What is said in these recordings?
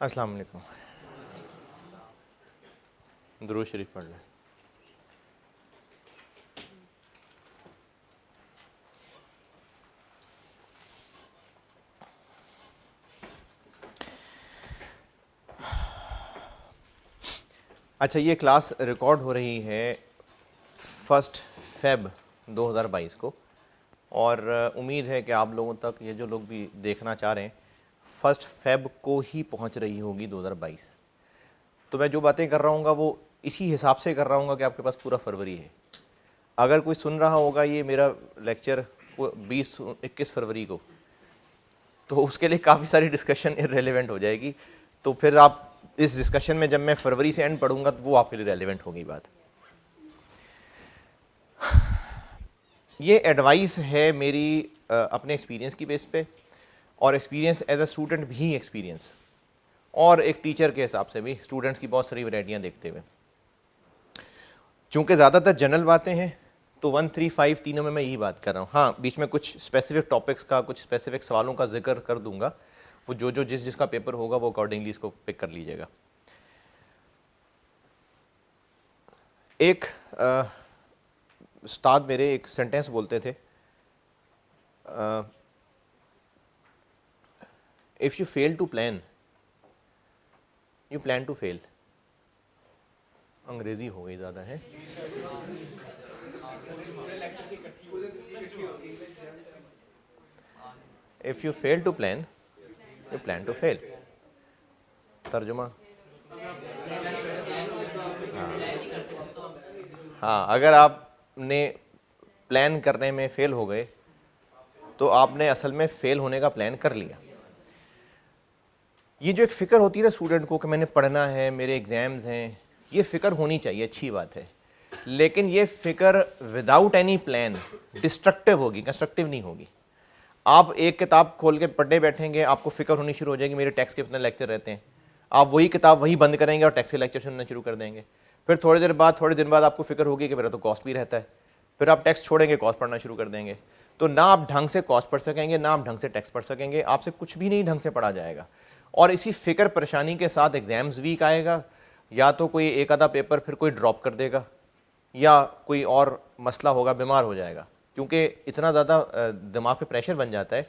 अस्सलाम वालेकुम। दुरूद शरीफ पढ़ लें। अच्छा, ये क्लास रिकॉर्ड हो रही है 1 फ़रवरी 2022 को, और उम्मीद है कि आप लोगों तक, ये जो लोग भी देखना चाह रहे हैं, 1 फ़रवरी को ही पहुंच रही होगी 2022। तो मैं जो बातें कर रहा हूँ वो इसी हिसाब से कर रहा हूँ कि आपके पास पूरा फरवरी है। अगर कोई सुन रहा होगा ये मेरा लेक्चर 20-21 फरवरी को, तो उसके लिए काफ़ी सारी डिस्कशन इररेलेवेंट हो जाएगी। तो फिर आप इस डिस्कशन में जब मैं फरवरी से एंड पढ़ूंगा तो वो आपके लिए रेलेवेंट होगी बात। ये एडवाइस है मेरी अपने एक्सपीरियंस की बेस पे, और एक्सपीरियंस एज अ स्टूडेंट भी एक्सपीरियंस, और एक टीचर के हिसाब से भी स्टूडेंट्स की बहुत सारी वैरायटियाँ देखते हुए। चूँकि ज़्यादातर जनरल बातें हैं तो 1, 3, 5 तीनों में मैं यही बात कर रहा हूँ। हाँ, बीच में कुछ स्पेसिफिक टॉपिक्स का, कुछ स्पेसिफिक सवालों का जिक्र कर दूंगा। वो जो जिसका पेपर होगा वो अकॉर्डिंगली इसको पिक कर लीजिएगा। एक उस्ताद मेरे एक सेंटेंस बोलते थे, if you fail to plan, you plan to fail. अंग्रेजी हो गई ज़्यादा है। If you fail to plan, you plan to fail. तर्जुमा, हाँ, अगर आपने प्लान करने में फेल हो गए तो आपने असल में फेल होने का प्लान कर लिया। ये जो एक फ़िक्र होती है ना स्टूडेंट को कि मैंने पढ़ना है, मेरे एग्ज़ाम्स हैं, ये फ़िक्र होनी चाहिए, अच्छी बात है। लेकिन ये फ़िक्र विदाउट एनी प्लान डिस्ट्रक्टिव होगी, कंस्ट्रक्टिव नहीं होगी। आप एक किताब खोल के पढ़ने बैठेंगे, आपको फ़िक्र होनी शुरू हो जाएगी मेरे टेक्स्ट के कितने लेक्चर रहते हैं। आप वही किताब वही बंद करेंगे और टेक्स्ट के लेक्चर सुनना शुरू कर देंगे। फिर थोड़ी दिन बाद आपको फ़िक्र होगी कि मेरा तो कॉस्ट भी रहता है। फिर आप टेक्स्ट छोड़ेंगे, कॉस्ट पढ़ना शुरू कर देंगे। तो ना आप ढंग से कॉस्ट पढ़ सकेंगे, ना आप ढंग से टेक्स्ट पढ़ सकेंगे, आपसे कुछ भी नहीं ढंग से पढ़ा जाएगा। और इसी फ़िक्र परेशानी के साथ एग्ज़ाम्स वीक आएगा, या तो कोई एक आधा पेपर फिर कोई ड्रॉप कर देगा, या कोई और मसला होगा, बीमार हो जाएगा। क्योंकि इतना ज़्यादा दिमाग पे प्रेशर बन जाता है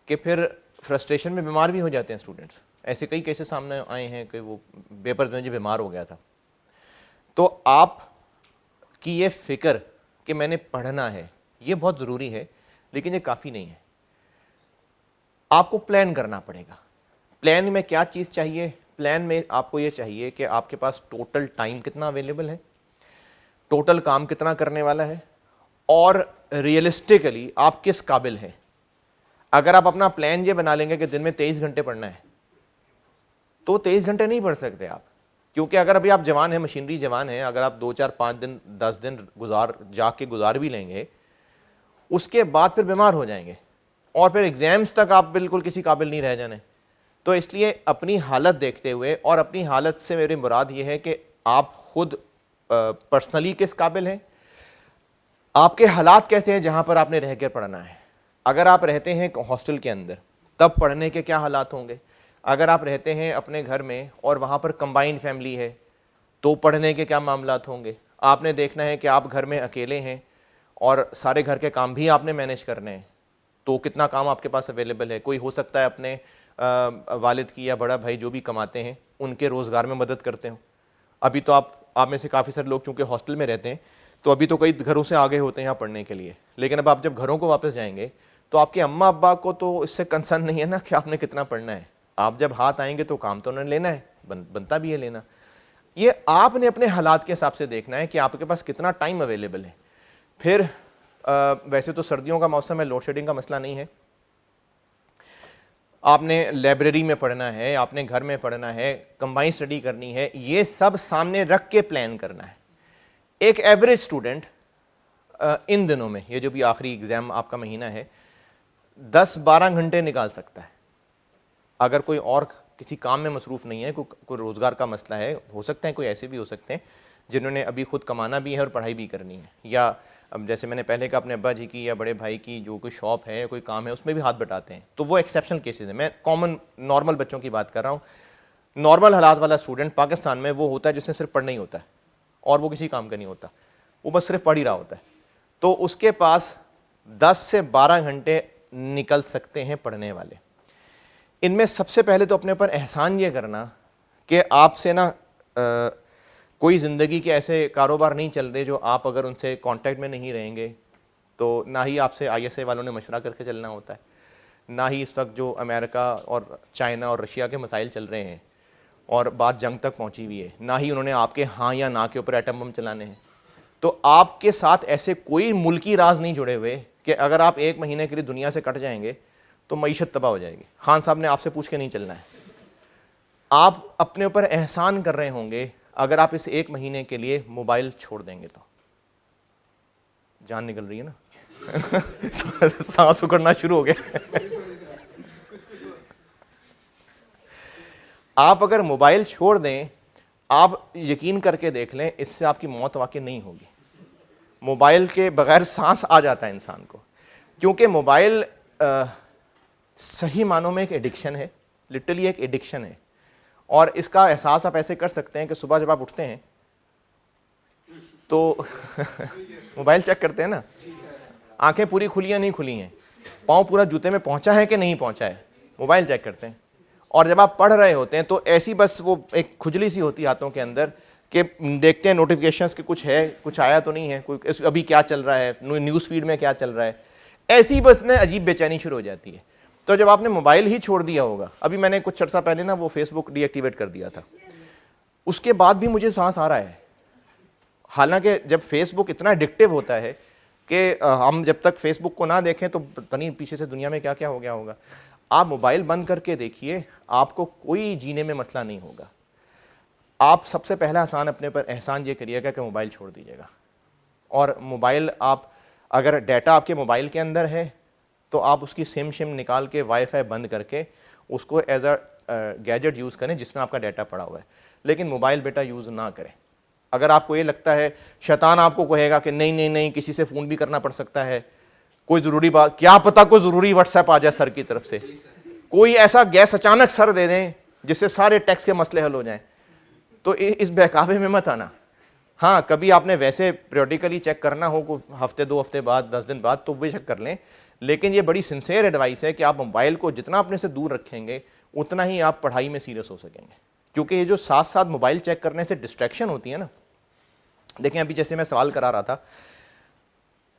कि फिर फ्रस्ट्रेशन में बीमार भी हो जाते हैं स्टूडेंट्स। ऐसे कई केसेस सामने आए हैं कि वो पेपर में जो बीमार हो गया था। तो आप की ये फ़िक्र कि मैंने पढ़ना है, ये बहुत ज़रूरी है, लेकिन ये काफ़ी नहीं है। आपको प्लान करना पड़ेगा। प्लान में क्या चीज़ चाहिए? प्लान में आपको ये चाहिए कि आपके पास टोटल टाइम कितना अवेलेबल है, टोटल काम कितना करने वाला है, और रियलिस्टिकली आप किस काबिल हैं। अगर आप अपना प्लान ये बना लेंगे कि दिन में 23 घंटे पढ़ना है, तो 23 घंटे नहीं पढ़ सकते आप। क्योंकि अगर अभी आप जवान हैं, मशीनरी जवान हैं, अगर आप 2, 4, 5 दिन, 10 दिन गुजार भी लेंगे, उसके बाद फिर बीमार हो जाएंगे, और फिर एग्जाम्स तक आप बिल्कुल किसी काबिल नहीं रह जाने। तो इसलिए अपनी हालत देखते हुए, और अपनी हालत से मेरी मुराद ये है कि आप खुद पर्सनली किस काबिल हैं, आपके हालात कैसे हैं जहां पर आपने रह कर पढ़ना है। अगर आप रहते हैं हॉस्टल के अंदर, तब पढ़ने के क्या हालात होंगे। अगर आप रहते हैं अपने घर में और वहाँ पर कंबाइंड फैमिली है, तो पढ़ने के क्या मामलात होंगे। आपने देखना है कि आप घर में अकेले हैं और सारे घर के काम भी आपने मैनेज करने हैं, तो कितना काम आपके पास अवेलेबल है। कोई हो सकता है अपने वालिद की या बड़ा भाई जो भी कमाते हैं उनके रोज़गार में मदद करते हो। अभी तो आप में से काफ़ी सारे लोग चूँकि हॉस्टल में रहते हैं, तो अभी तो कई घरों से आगे होते हैं यहाँ पढ़ने के लिए। लेकिन अब आप जब घरों को वापस जाएंगे तो आपके अम्मा अब्बा को तो इससे कंसर्न नहीं है ना कि आपने कितना पढ़ना है। आप जब हाथ आएंगे तो काम तो उन्होंने लेना है, बनता भी है लेना। ये आपने अपने हालात के हिसाब से देखना है कि आपके पास कितना टाइम अवेलेबल है। फिर वैसे तो सर्दियों का मौसम है, लोड शेडिंग का मसला नहीं है। आपने लाइब्रेरी में पढ़ना है, आपने घर में पढ़ना है, कंबाइंड स्टडी करनी है, ये सब सामने रख के प्लान करना है। एक एवरेज स्टूडेंट इन दिनों में, ये जो भी आखिरी एग्जाम आपका महीना है, 10-12 घंटे निकाल सकता है। अगर कोई और किसी काम में मसरूफ नहीं है, कोई रोज़गार का मसला है, हो सकते हैं कोई ऐसे भी हो सकते हैं जिन्होंने अभी खुद कमाना भी है और पढ़ाई भी करनी है, या अब जैसे मैंने पहले कहा अपने अब्बा जी की या बड़े भाई की जो कोई शॉप है, कोई काम है, उसमें भी हाथ बटाते हैं, तो वो एक्सेप्शनल केसेस हैं। मैं कॉमन नॉर्मल बच्चों की बात कर रहा हूँ। नॉर्मल हालात वाला स्टूडेंट पाकिस्तान में वो होता है जिसने सिर्फ पढ़ना ही होता है और वो किसी काम का नहीं होता, वो बस सिर्फ पढ़ ही रहा होता है। तो उसके पास 10 से 12 घंटे निकल सकते हैं पढ़ने वाले। इनमें सबसे पहले तो अपने ऊपर एहसान ये करना कि आपसे ना कोई ज़िंदगी के ऐसे कारोबार नहीं चल रहे जो आप अगर उनसे कांटेक्ट में नहीं रहेंगे तो ना ही आपसे ISI वालों ने मशवरा करके चलना होता है, ना ही इस वक्त जो अमेरिका और चाइना और रशिया के मसाइल चल रहे हैं और बात जंग तक पहुंची हुई है, ना ही उन्होंने आपके हाँ या ना के ऊपर एटम बम चलाने हैं। तो आपके साथ ऐसे कोई मुल्की राज नहीं जुड़े हुए कि अगर आप 1 महीने के लिए दुनिया से कट जाएंगे तो मईशत तबाह हो जाएगी। खान साहब ने आपसे पूछ के नहीं चलना है। आप अपने ऊपर एहसान कर रहे होंगे अगर आप इस 1 महीने के लिए मोबाइल छोड़ देंगे तो। जान निकल रही है ना सांस उखड़ना शुरू हो गया आप अगर मोबाइल छोड़ दें, आप यकीन करके देख लें, इससे आपकी मौत वाकई नहीं होगी। मोबाइल के बगैर सांस आ जाता है इंसान को, क्योंकि मोबाइल सही मानों में एक एडिक्शन है, लिटरली एक एडिक्शन है। और इसका एहसास आप ऐसे कर सकते हैं कि सुबह जब आप उठते हैं तो मोबाइल चेक करते हैं ना, आंखें पूरी खुली या नहीं खुली हैं, पाँव पूरा जूते में पहुंचा है कि नहीं पहुंचा है, मोबाइल चेक करते हैं। और जब आप पढ़ रहे होते हैं तो ऐसी बस वो एक खुजली सी होती है हाथों के अंदर कि देखते हैं नोटिफिकेशंस के कुछ है, कुछ आया तो नहीं है, कोई अभी क्या चल रहा है, न्यूज़ फीड में क्या चल रहा है, ऐसी बस ने अजीब बेचैनी शुरू हो जाती है। तो जब आपने मोबाइल ही छोड़ दिया होगा, अभी मैंने कुछ अर्सा पहले ना वो फेसबुक डीएक्टिवेट कर दिया था, उसके बाद भी मुझे सांस आ रहा है। हालांकि जब फेसबुक इतना एडिक्टिव होता है कि हम जब तक फेसबुक को ना देखें तो पता नहीं पीछे से दुनिया में क्या क्या हो गया होगा। आप मोबाइल बंद करके देखिए, आपको कोई जीने में मसला नहीं होगा। आप सबसे पहला अपने पर एहसान ये करिएगा कि मोबाइल छोड़ दीजिएगा। और मोबाइल आप अगर डाटा आपके मोबाइल के अंदर है तो आप उसकी सिम शिम निकाल के वाईफाई बंद करके उसको एज अ गैजेट यूज़ करें जिसमें आपका डाटा पड़ा हुआ है, लेकिन मोबाइल बेटा यूज़ ना करें। अगर आपको ये लगता है, शैतान आपको कहेगा कि नहीं नहीं नहीं किसी से फ़ोन भी करना पड़ सकता है, कोई ज़रूरी बात, क्या पता कोई ज़रूरी व्हाट्सएप आ जाए सर की तरफ से, कोई ऐसा गैस अचानक सर दे दें जिससे सारे टैक्स के मसले हल हो जाएं, तो इस बहकावे में मत आना। हाँ, कभी आपने वैसे पीरियडिकली चेक करना हो, को हफ्ते 2 हफ्ते बाद 10 दिन बाद, तो बेशक कर लें, लेकिन ये बड़ी सिंसियर एडवाइस है कि आप मोबाइल को जितना अपने से दूर रखेंगे उतना ही आप पढ़ाई में सीरियस हो सकेंगे। क्योंकि ये जो साथ साथ मोबाइल चेक करने से डिस्ट्रैक्शन होती है ना, देखें अभी जैसे मैं सवाल करा रहा था,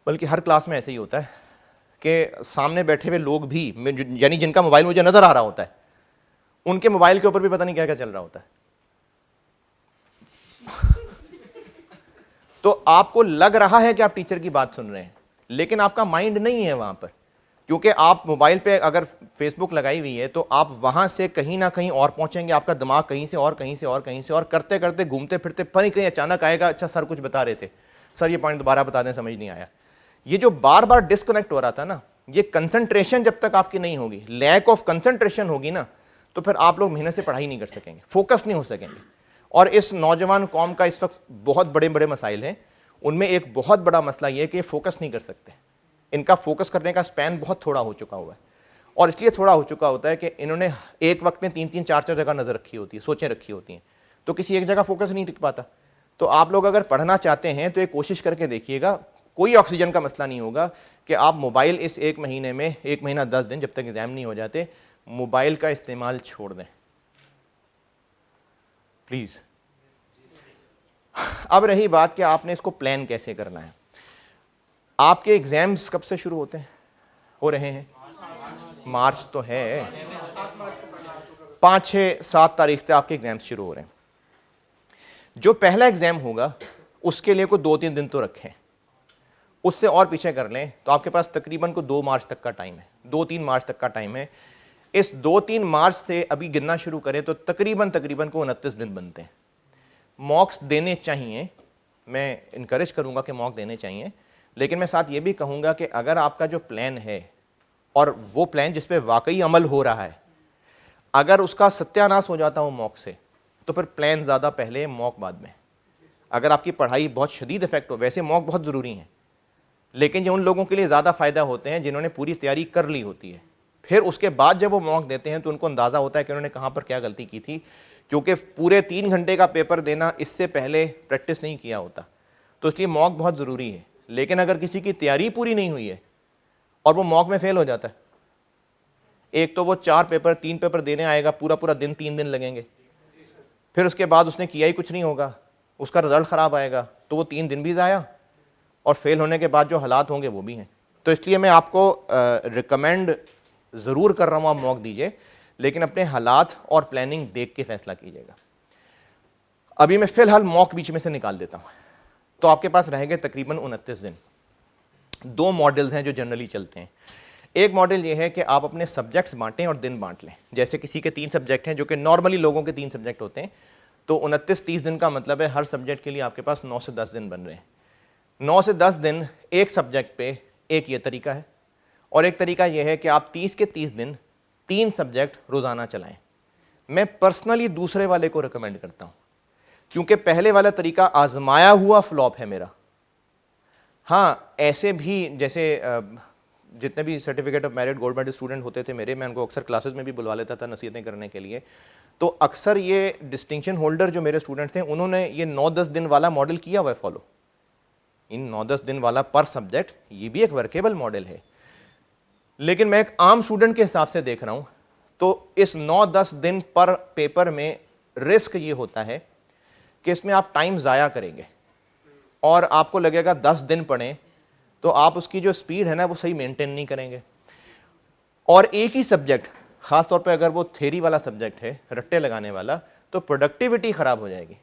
बल्कि हर क्लास में ऐसे ही होता है कि सामने बैठे हुए लोग भी, यानी जिनका मोबाइल मुझे नजर आ रहा होता है, उनके मोबाइल के ऊपर भी पता नहीं क्या क्या चल रहा होता है। तो आपको लग रहा है कि आप टीचर की बात सुन रहे हैं, लेकिन आपका माइंड नहीं है वहां पर, क्योंकि आप मोबाइल पे अगर फेसबुक लगाई हुई है तो आप वहां से कहीं ना कहीं और पहुंचेंगे, आपका दिमाग कहीं से और कहीं से और कहीं से और करते करते घूमते फिरते पर कहीं अचानक आएगा, अच्छा सर कुछ बता रहे थे, सर ये पॉइंट दोबारा बता दें, समझ नहीं आया। ये जो बार बार डिस्कनेक्ट हो रहा था ना, ये कंसंट्रेशन जब तक आपकी नहीं होगी, लैक ऑफ कंसंट्रेशन होगी ना, तो फिर आप लोग मेहनत से पढ़ाई नहीं कर सकेंगे, फोकस नहीं हो सकेंगे। और इस नौजवान कौम का इस वक्त बहुत बड़े बड़े मसाइल हैं, उनमें एक बहुत बड़ा मसला यह है कि फोकस नहीं कर सकते। इनका फोकस करने का स्पैन बहुत थोड़ा हो चुका हुआ है, और इसलिए थोड़ा हो चुका होता है कि इन्होंने एक वक्त में 3-3 4-4 जगह नज़र रखी होती है, सोचें रखी होती हैं, तो किसी एक जगह फोकस नहीं टिक पाता। तो आप लोग अगर पढ़ना चाहते हैं तो एक कोशिश करके देखिएगा, कोई ऑक्सीजन का मसला नहीं होगा कि आप मोबाइल इस 1 महीने में, 1 महीना 10 दिन जब तक एग्जाम नहीं हो जाते, मोबाइल का इस्तेमाल छोड़ दें प्लीज़। अब रही बात कि आपने इसको प्लान कैसे करना है। आपके एग्जाम्स कब से शुरू होते हैं, हो रहे हैं? मार्च तो है, 5, 6, 7 तारीख से आपके एग्जाम्स शुरू हो रहे हैं। जो पहला एग्जाम होगा उसके लिए कोई 2-3 दिन तो रखें, उससे और पीछे कर लें तो आपके पास तकरीबन को 2 मार्च तक का टाइम है, 2-3 मार्च तक का टाइम है। इस 2-3 मार्च से अभी गिनना शुरू करें तो तकरीबन को 29 दिन बनते हैं। मॉक्स देने चाहिए, मैं इनकरेज करूंगा कि मॉक देने चाहिए, लेकिन मैं साथ ये भी कहूंगा कि अगर आपका जो प्लान है और वो प्लान जिस पे वाकई अमल हो रहा है, अगर उसका सत्यानाश हो जाता हो मॉक से, तो फिर प्लान ज़्यादा पहले, मॉक बाद में। अगर आपकी पढ़ाई बहुत शदीद इफेक्ट हो, वैसे मॉक बहुत ज़रूरी हैं, लेकिन ये उन लोगों के लिए ज़्यादा फ़ायदा होते हैं जिन्होंने पूरी तैयारी कर ली होती है, फिर उसके बाद जब वो मॉक देते हैं तो उनको अंदाज़ा होता है कि उन्होंने कहाँ पर क्या गलती की थी, क्योंकि पूरे 3 घंटे का पेपर देना इससे पहले प्रैक्टिस नहीं किया होता, तो इसलिए मॉक बहुत ज़रूरी है। लेकिन अगर किसी की तैयारी पूरी नहीं हुई है और वो मॉक में फेल हो जाता है, एक तो वो 4 पेपर 3 पेपर देने आएगा, पूरा पूरा दिन 3 दिन लगेंगे, फिर उसके बाद उसने किया ही कुछ नहीं होगा, उसका रिजल्ट ख़राब आएगा, तो वो 3 दिन भी ज़ाया और फेल होने के बाद जो हालात होंगे वो भी हैं। तो इसलिए मैं आपको रिकमेंड ज़रूर कर रहा हूँ, आप मॉक दीजिए, लेकिन अपने हालात और प्लानिंग देख के फैसला कीजिएगा। अभी मैं फ़िलहाल मॉक बीच में से निकाल देता हूँ। तो आपके पास रहेंगे तकरीबन 29 दिन। 2 मॉडल्स हैं जो जनरली चलते हैं। एक मॉडल ये है कि आप अपने सब्जेक्ट्स बांटें और दिन बांट लें। जैसे किसी के 3 सब्जेक्ट हैं, जो कि नॉर्मली लोगों के 3 सब्जेक्ट होते हैं, तो 29-30 दिन का मतलब है हर सब्जेक्ट के लिए आपके पास 9 से 10 दिन बन रहे हैं। 9 से 10 दिन एक सब्जेक्ट पे एक ये तरीका है, और एक तरीका यह है कि आप 30 के 30 दिन 3 सब्जेक्ट रोज़ाना चलाएं। मैं पर्सनली दूसरे वाले को रिकमेंड करता हूं, क्योंकि पहले वाला तरीका आजमाया हुआ फ्लॉप है मेरा। हाँ, ऐसे भी जैसे जितने भी certificate of merit gold medal student होते थे मेरे, मैं उनको अक्सर क्लासेस में भी बुलवा लेता था नसीहतें करने के लिए। तो अक्सर ये डिस्टिंक्शन होल्डर जो मेरे स्टूडेंट्स थे, उन्होंने ये 9-10 दिन वाला मॉडल किया हुआ है फॉलो। इन 9-10 दिन वाला पर सब्जेक्ट, ये भी एक वर्केबल मॉडल है। लेकिन मैं एक आम स्टूडेंट के हिसाब से देख रहा हूं, तो इस 9-10 दिन पर पेपर में रिस्क ये होता है कि इसमें आप टाइम ज़ाया करेंगे और आपको लगेगा 10 दिन पढ़ें, तो आप उसकी जो स्पीड है ना वो सही मेंटेन नहीं करेंगे। और एक ही सब्जेक्ट, ख़ासतौर पे अगर वो थ्योरी वाला सब्जेक्ट है, रट्टे लगाने वाला, तो प्रोडक्टिविटी ख़राब हो जाएगी।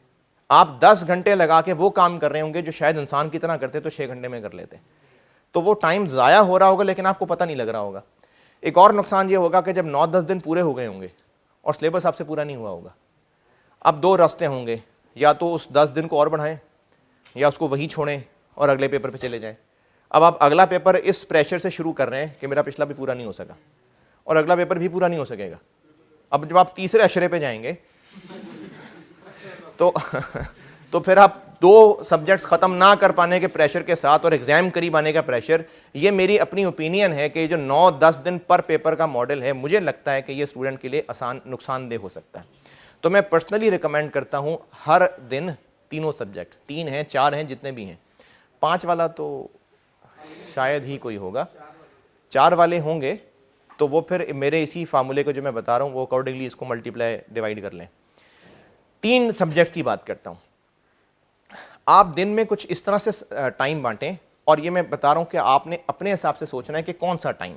आप 10 घंटे लगा के वो काम कर रहे होंगे जो शायद इंसान की तरह करते तो 6 घंटे में कर लेते, तो वो टाइम ज़ाया हो रहा होगा लेकिन आपको पता नहीं लग रहा होगा। एक और नुकसान ये होगा कि जब 9-10 दिन पूरे हो गए होंगे और सिलेबस आपसे पूरा नहीं हुआ होगा, अब 2 रास्ते होंगे, या तो उस 10 दिन को और बढ़ाएं या उसको वहीं छोड़ें और अगले पेपर पे चले जाएं। अब आप अगला पेपर इस प्रेशर से शुरू कर रहे हैं कि मेरा पिछला भी पूरा नहीं हो सका और अगला पेपर भी पूरा नहीं हो सकेगा। अब जब आप तीसरे अशरे पे जाएंगे तो फिर आप 2 सब्जेक्ट्स ख़त्म ना कर पाने के प्रेशर के साथ और एग्ज़ाम करीब आने का प्रेशर, ये मेरी अपनी ओपिनियन है कि जो 9-10 दिन पर पेपर का मॉडल है, मुझे लगता है कि ये स्टूडेंट के लिए नुकसानदेह हो सकता है। तो मैं पर्सनली रिकमेंड करता हूँ हर दिन तीनों सब्जेक्ट, 3 हैं 4 हैं जितने भी हैं, 5 वाला तो शायद ही कोई होगा, 4 वाले होंगे तो वो फिर मेरे इसी फार्मूले को जो मैं बता रहा हूँ वो अकॉर्डिंगली इसको मल्टीप्लाई डिवाइड कर लें। 3 सब्जेक्ट की बात करता हूँ। आप दिन में कुछ इस तरह से टाइम बांटें, और ये मैं बता रहा हूँ कि आपने अपने हिसाब से सोचना है कि कौन सा टाइम।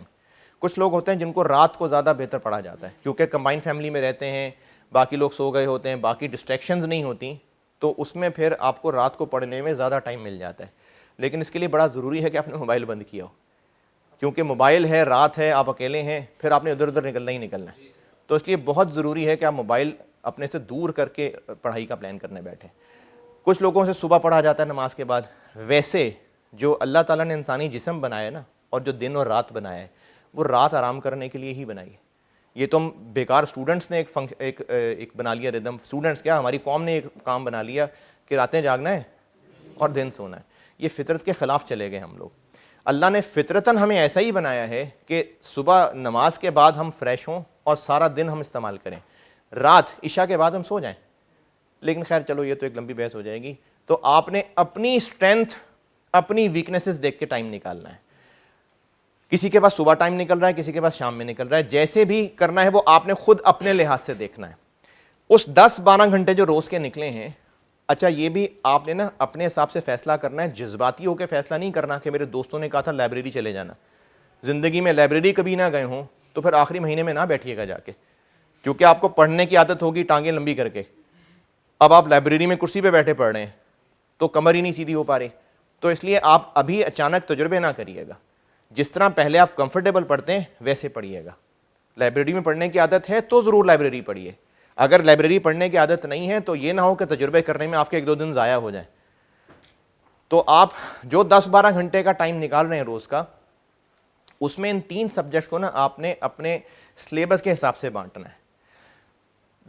कुछ लोग होते हैं जिनको रात को ज़्यादा बेहतर पढ़ा जाता है, क्योंकि कंबाइंड फैमिली में रहते हैं, बाकी लोग सो गए होते हैं, बाकी डिस्ट्रैक्शंस नहीं होती, तो उसमें फिर आपको रात को पढ़ने में ज़्यादा टाइम मिल जाता है। लेकिन इसके लिए बड़ा ज़रूरी है कि आपने मोबाइल बंद किया हो, क्योंकि मोबाइल है, रात है, आप अकेले हैं, फिर आपने इधर उधर निकलना ही निकलना है। तो इसलिए बहुत ज़रूरी है कि आप मोबाइल अपने से दूर करके पढ़ाई का प्लान करने बैठें। कुछ लोगों से सुबह पढ़ा जाता है नमाज के बाद। वैसे जो अल्लाह ताला ने इंसानी जिस्म बनाया है ना, और जो दिन और रात बनाया है, वो रात आराम करने के लिए ही बनाई है। ये तो हम बेकार स्टूडेंट्स ने एक बना लिया रिदम, स्टूडेंट्स क्या, हमारी कौम ने एक काम बना लिया कि रातें जागना है और दिन सोना है। ये फितरत के ख़िलाफ़ चले गए हम लोग। अल्लाह ने फितरतन हमें ऐसा ही बनाया है कि सुबह नमाज के बाद हम फ्रेश हों और सारा दिन हम इस्तेमाल करें, रात इशा के बाद हम सो जाएं। लेकिन खैर चलो, ये तो एक लंबी बहस हो जाएगी। तो आपने अपनी स्ट्रेंथ, अपनी वीकनेसेस देख के टाइम निकालना है। किसी के पास सुबह टाइम निकल रहा है, किसी के पास शाम में निकल रहा है, जैसे भी करना है वो आपने खुद अपने लिहाज से देखना है। उस 10-12 घंटे जो रोज़ के निकले हैं, अच्छा ये भी आपने ना अपने हिसाब से फैसला करना है, जज्बाती होकर फैसला नहीं करना कि मेरे दोस्तों ने कहा था लाइब्रेरी चले जाना। ज़िंदगी में लाइब्रेरी कभी ना गए हों तो फिर आखिरी महीने में ना बैठिएगा जाके, क्योंकि आपको पढ़ने की आदत होगी टांगें लंबी करके। अब आप लाइब्रेरी में कुर्सी पे बैठे पढ़ रहे हैं तो कमर ही नहीं सीधी हो पा रही। तो इसलिए आप अभी अचानक तजुर्बे ना करिएगा, जिस तरह पहले आप कंफर्टेबल पढ़ते हैं वैसे पढ़िएगा। लाइब्रेरी में पढ़ने की आदत है तो ज़रूर लाइब्रेरी पढ़िए। अगर लाइब्रेरी पढ़ने की आदत नहीं है तो ये ना हो कि तजुर्बे करने में आपके 1-2 दिन ज़ाया हो जाए। तो आप जो 10-12 घंटे का टाइम निकाल रहे हैं रोज़ का, उसमें इन 3 सब्जेक्ट्स को ना आपने अपने सिलेबस के हिसाब से बांटना है।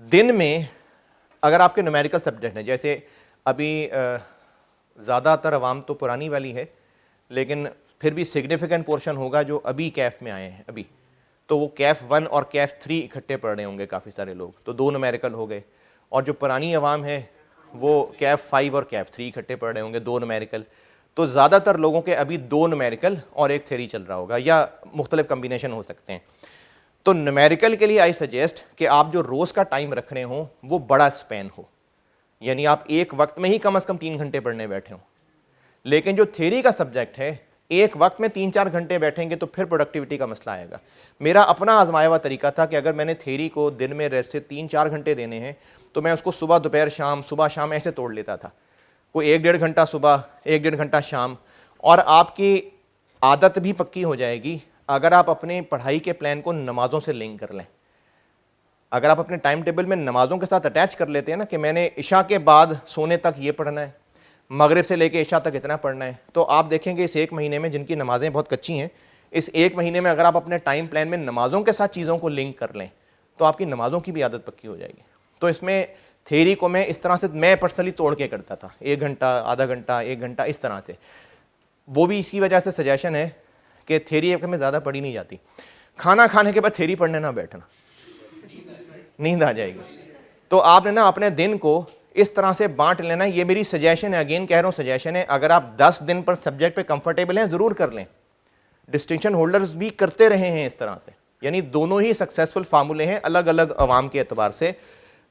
दिन में अगर आपके न्यूमेरिकल सब्जेक्ट हैं, जैसे अभी ज़्यादातर अवाम तो पुरानी वाली है, लेकिन फिर भी सिग्निफिकेंट पोर्शन होगा जो अभी कैफ में आए हैं अभी, तो वो कैफ 1 और कैफ 3 इकट्ठे पढ़ रहे होंगे काफ़ी सारे लोग, तो 2 न्यूमेरिकल हो गए। और जो पुरानी अवाम है वो कैफ 5 और कैफ 3 इकट्ठे पढ़ रहे होंगे, 2 न्यूमेरिकल। तो ज़्यादातर लोगों के अभी 2 न्यूमेरिकल और एक थ्योरी चल रहा होगा, या मुख्तलिफ कम्बिनेशन हो सकते हैं। तो न्यूमेरिकल के लिए आई सजेस्ट कि आप जो रोज़ का टाइम रख रहे हो वो बड़ा स्पैन हो, यानी आप एक वक्त में ही कम से कम 3 घंटे पढ़ने बैठे हो। लेकिन जो थ्योरी का सब्जेक्ट है, एक वक्त में 3-4 घंटे बैठेंगे तो फिर प्रोडक्टिविटी का मसला आएगा। मेरा अपना आजमाया हुआ तरीका था कि अगर मैंने थ्योरी को दिन में से 3-4 घंटे देने हैं तो मैं उसको सुबह दोपहर शाम, सुबह शाम ऐसे तोड़ लेता था। कोई 1-1.5 घंटा सुबह, 1-1.5 घंटा शाम, और आपकी आदत भी पक्की हो जाएगी अगर आप अपने पढ़ाई के प्लान को नमाज़ों से लिंक कर लें। अगर आप अपने टाइम टेबल में नमाज़ों के साथ अटैच कर लेते हैं ना कि मैंने इशा के बाद सोने तक ये पढ़ना है, मगरिब से लेके इशा तक इतना पढ़ना है, तो आप देखेंगे इस एक महीने में, जिनकी नमाज़ें बहुत कच्ची हैं, इस एक महीने में अगर आप अपने टाइम प्लान में नमाज़ों के साथ चीज़ों को लिंक कर लें तो आपकी नमाज़ों की भी आदत पक्की हो जाएगी। तो इसमें थ्योरी को मैं इस तरह से, मैं पर्सनली तोड़ के करता था, 1 घंटा, आधा घंटा, 1 घंटा, इस तरह से। वो भी इसी वजह से सजेशन है कि थ्योरी में ज़्यादा पढ़ी नहीं जाती। खाना खाने के बाद थ्योरी पढ़ने ना बैठना, नींद आ जाएगी। तो आपने ना अपने दिन को इस तरह से बांट लेना। ये मेरी सजेशन है, अगेन कह रहा हूँ सजेशन है। अगर आप 10 दिन पर सब्जेक्ट पे कंफर्टेबल हैं ज़रूर कर लें। डिस्टिंक्शन होल्डर्स भी करते रहे हैं इस तरह से, यानी दोनों ही सक्सेसफुल फार्मूले हैं अलग अलग अवाम के एतबार से।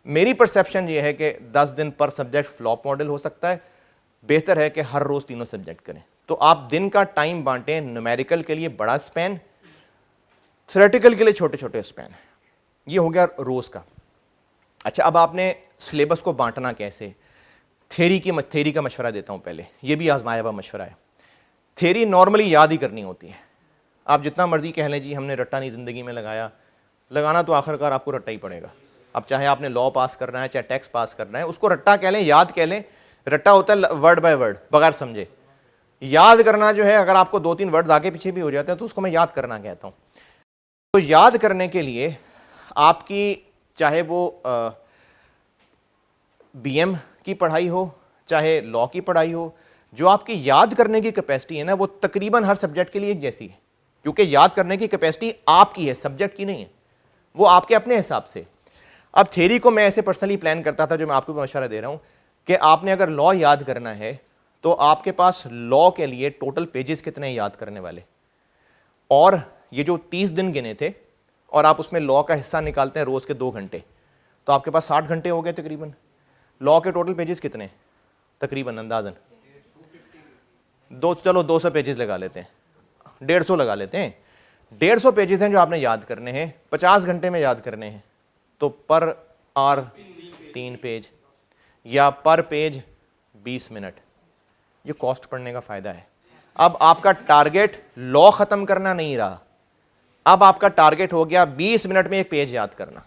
मेरी परसेप्शन ये है कि 10 दिन पर सब्जेक्ट फ्लॉप मॉडल हो सकता है, बेहतर है कि हर रोज़ तीनों सब्जेक्ट करें। तो आप दिन का टाइम बांटें, न्यूमेरिकल के लिए बड़ा स्पैन, थ्योरेटिकल के लिए छोटे छोटे स्पैन। ये हो गया रोज़ का। अच्छा, अब आपने सिलेबस को बांटना कैसे? थ्योरी का मशवरा देता हूं पहले, ये भी आजमाया हुआ मशवरा है। थ्योरी नॉर्मली याद ही करनी होती है। आप जितना मर्जी कह लें जी हमने रट्टा नहीं ज़िंदगी में लगाया, लगाना तो आखिरकार आपको रट्टा ही पड़ेगा। अब चाहे आपने लॉ पास करना है, चाहे टैक्स पास करना है, उसको रट्टा कह लें, याद कह लें। रट्टा होता है वर्ड बाय वर्ड, बगैर समझे। याद करना जो है, अगर आपको 2-3 वर्ड्स आगे पीछे भी हो जाते हैं तो उसको मैं याद करना कहता हूँ। तो याद करने के लिए आपकी, चाहे वो बीएम की पढ़ाई हो, चाहे लॉ की पढ़ाई हो, जो आपकी याद करने की कैपेसिटी है ना, वो तकरीबन हर सब्जेक्ट के लिए एक जैसी है। क्योंकि याद करने की कैपेसिटी आपकी है, सब्जेक्ट की नहीं है, वो आपके अपने हिसाब से। अब थ्योरी को मैं ऐसे पर्सनली प्लान करता था, जो मैं आपको मशवरा दे रहा हूं, कि आपने अगर लॉ याद करना है तो आपके पास लॉ के लिए टोटल पेजेस कितने याद करने वाले, और ये जो 30 दिन गिने थे, और आप उसमें लॉ का हिस्सा निकालते हैं रोज के 2 घंटे, तो आपके पास 60 घंटे हो गए तकरीबन। लॉ के टोटल पेजेस कितने तकरीबन अंदाजन? चलो 200 पेजेस लगा लेते हैं, 150 लगा लेते हैं। 150 पेजेस हैं जो आपने याद करने हैं, 50 घंटे में याद करने हैं। तो पर आवर 3 पेज, या पर पेज 20 मिनट। ये कॉस्ट पढ़ने का फायदा है। अब आपका टारगेट लॉ खत्म करना नहीं रहा, अब आपका टारगेट हो गया 20 मिनट में एक पेज याद करना।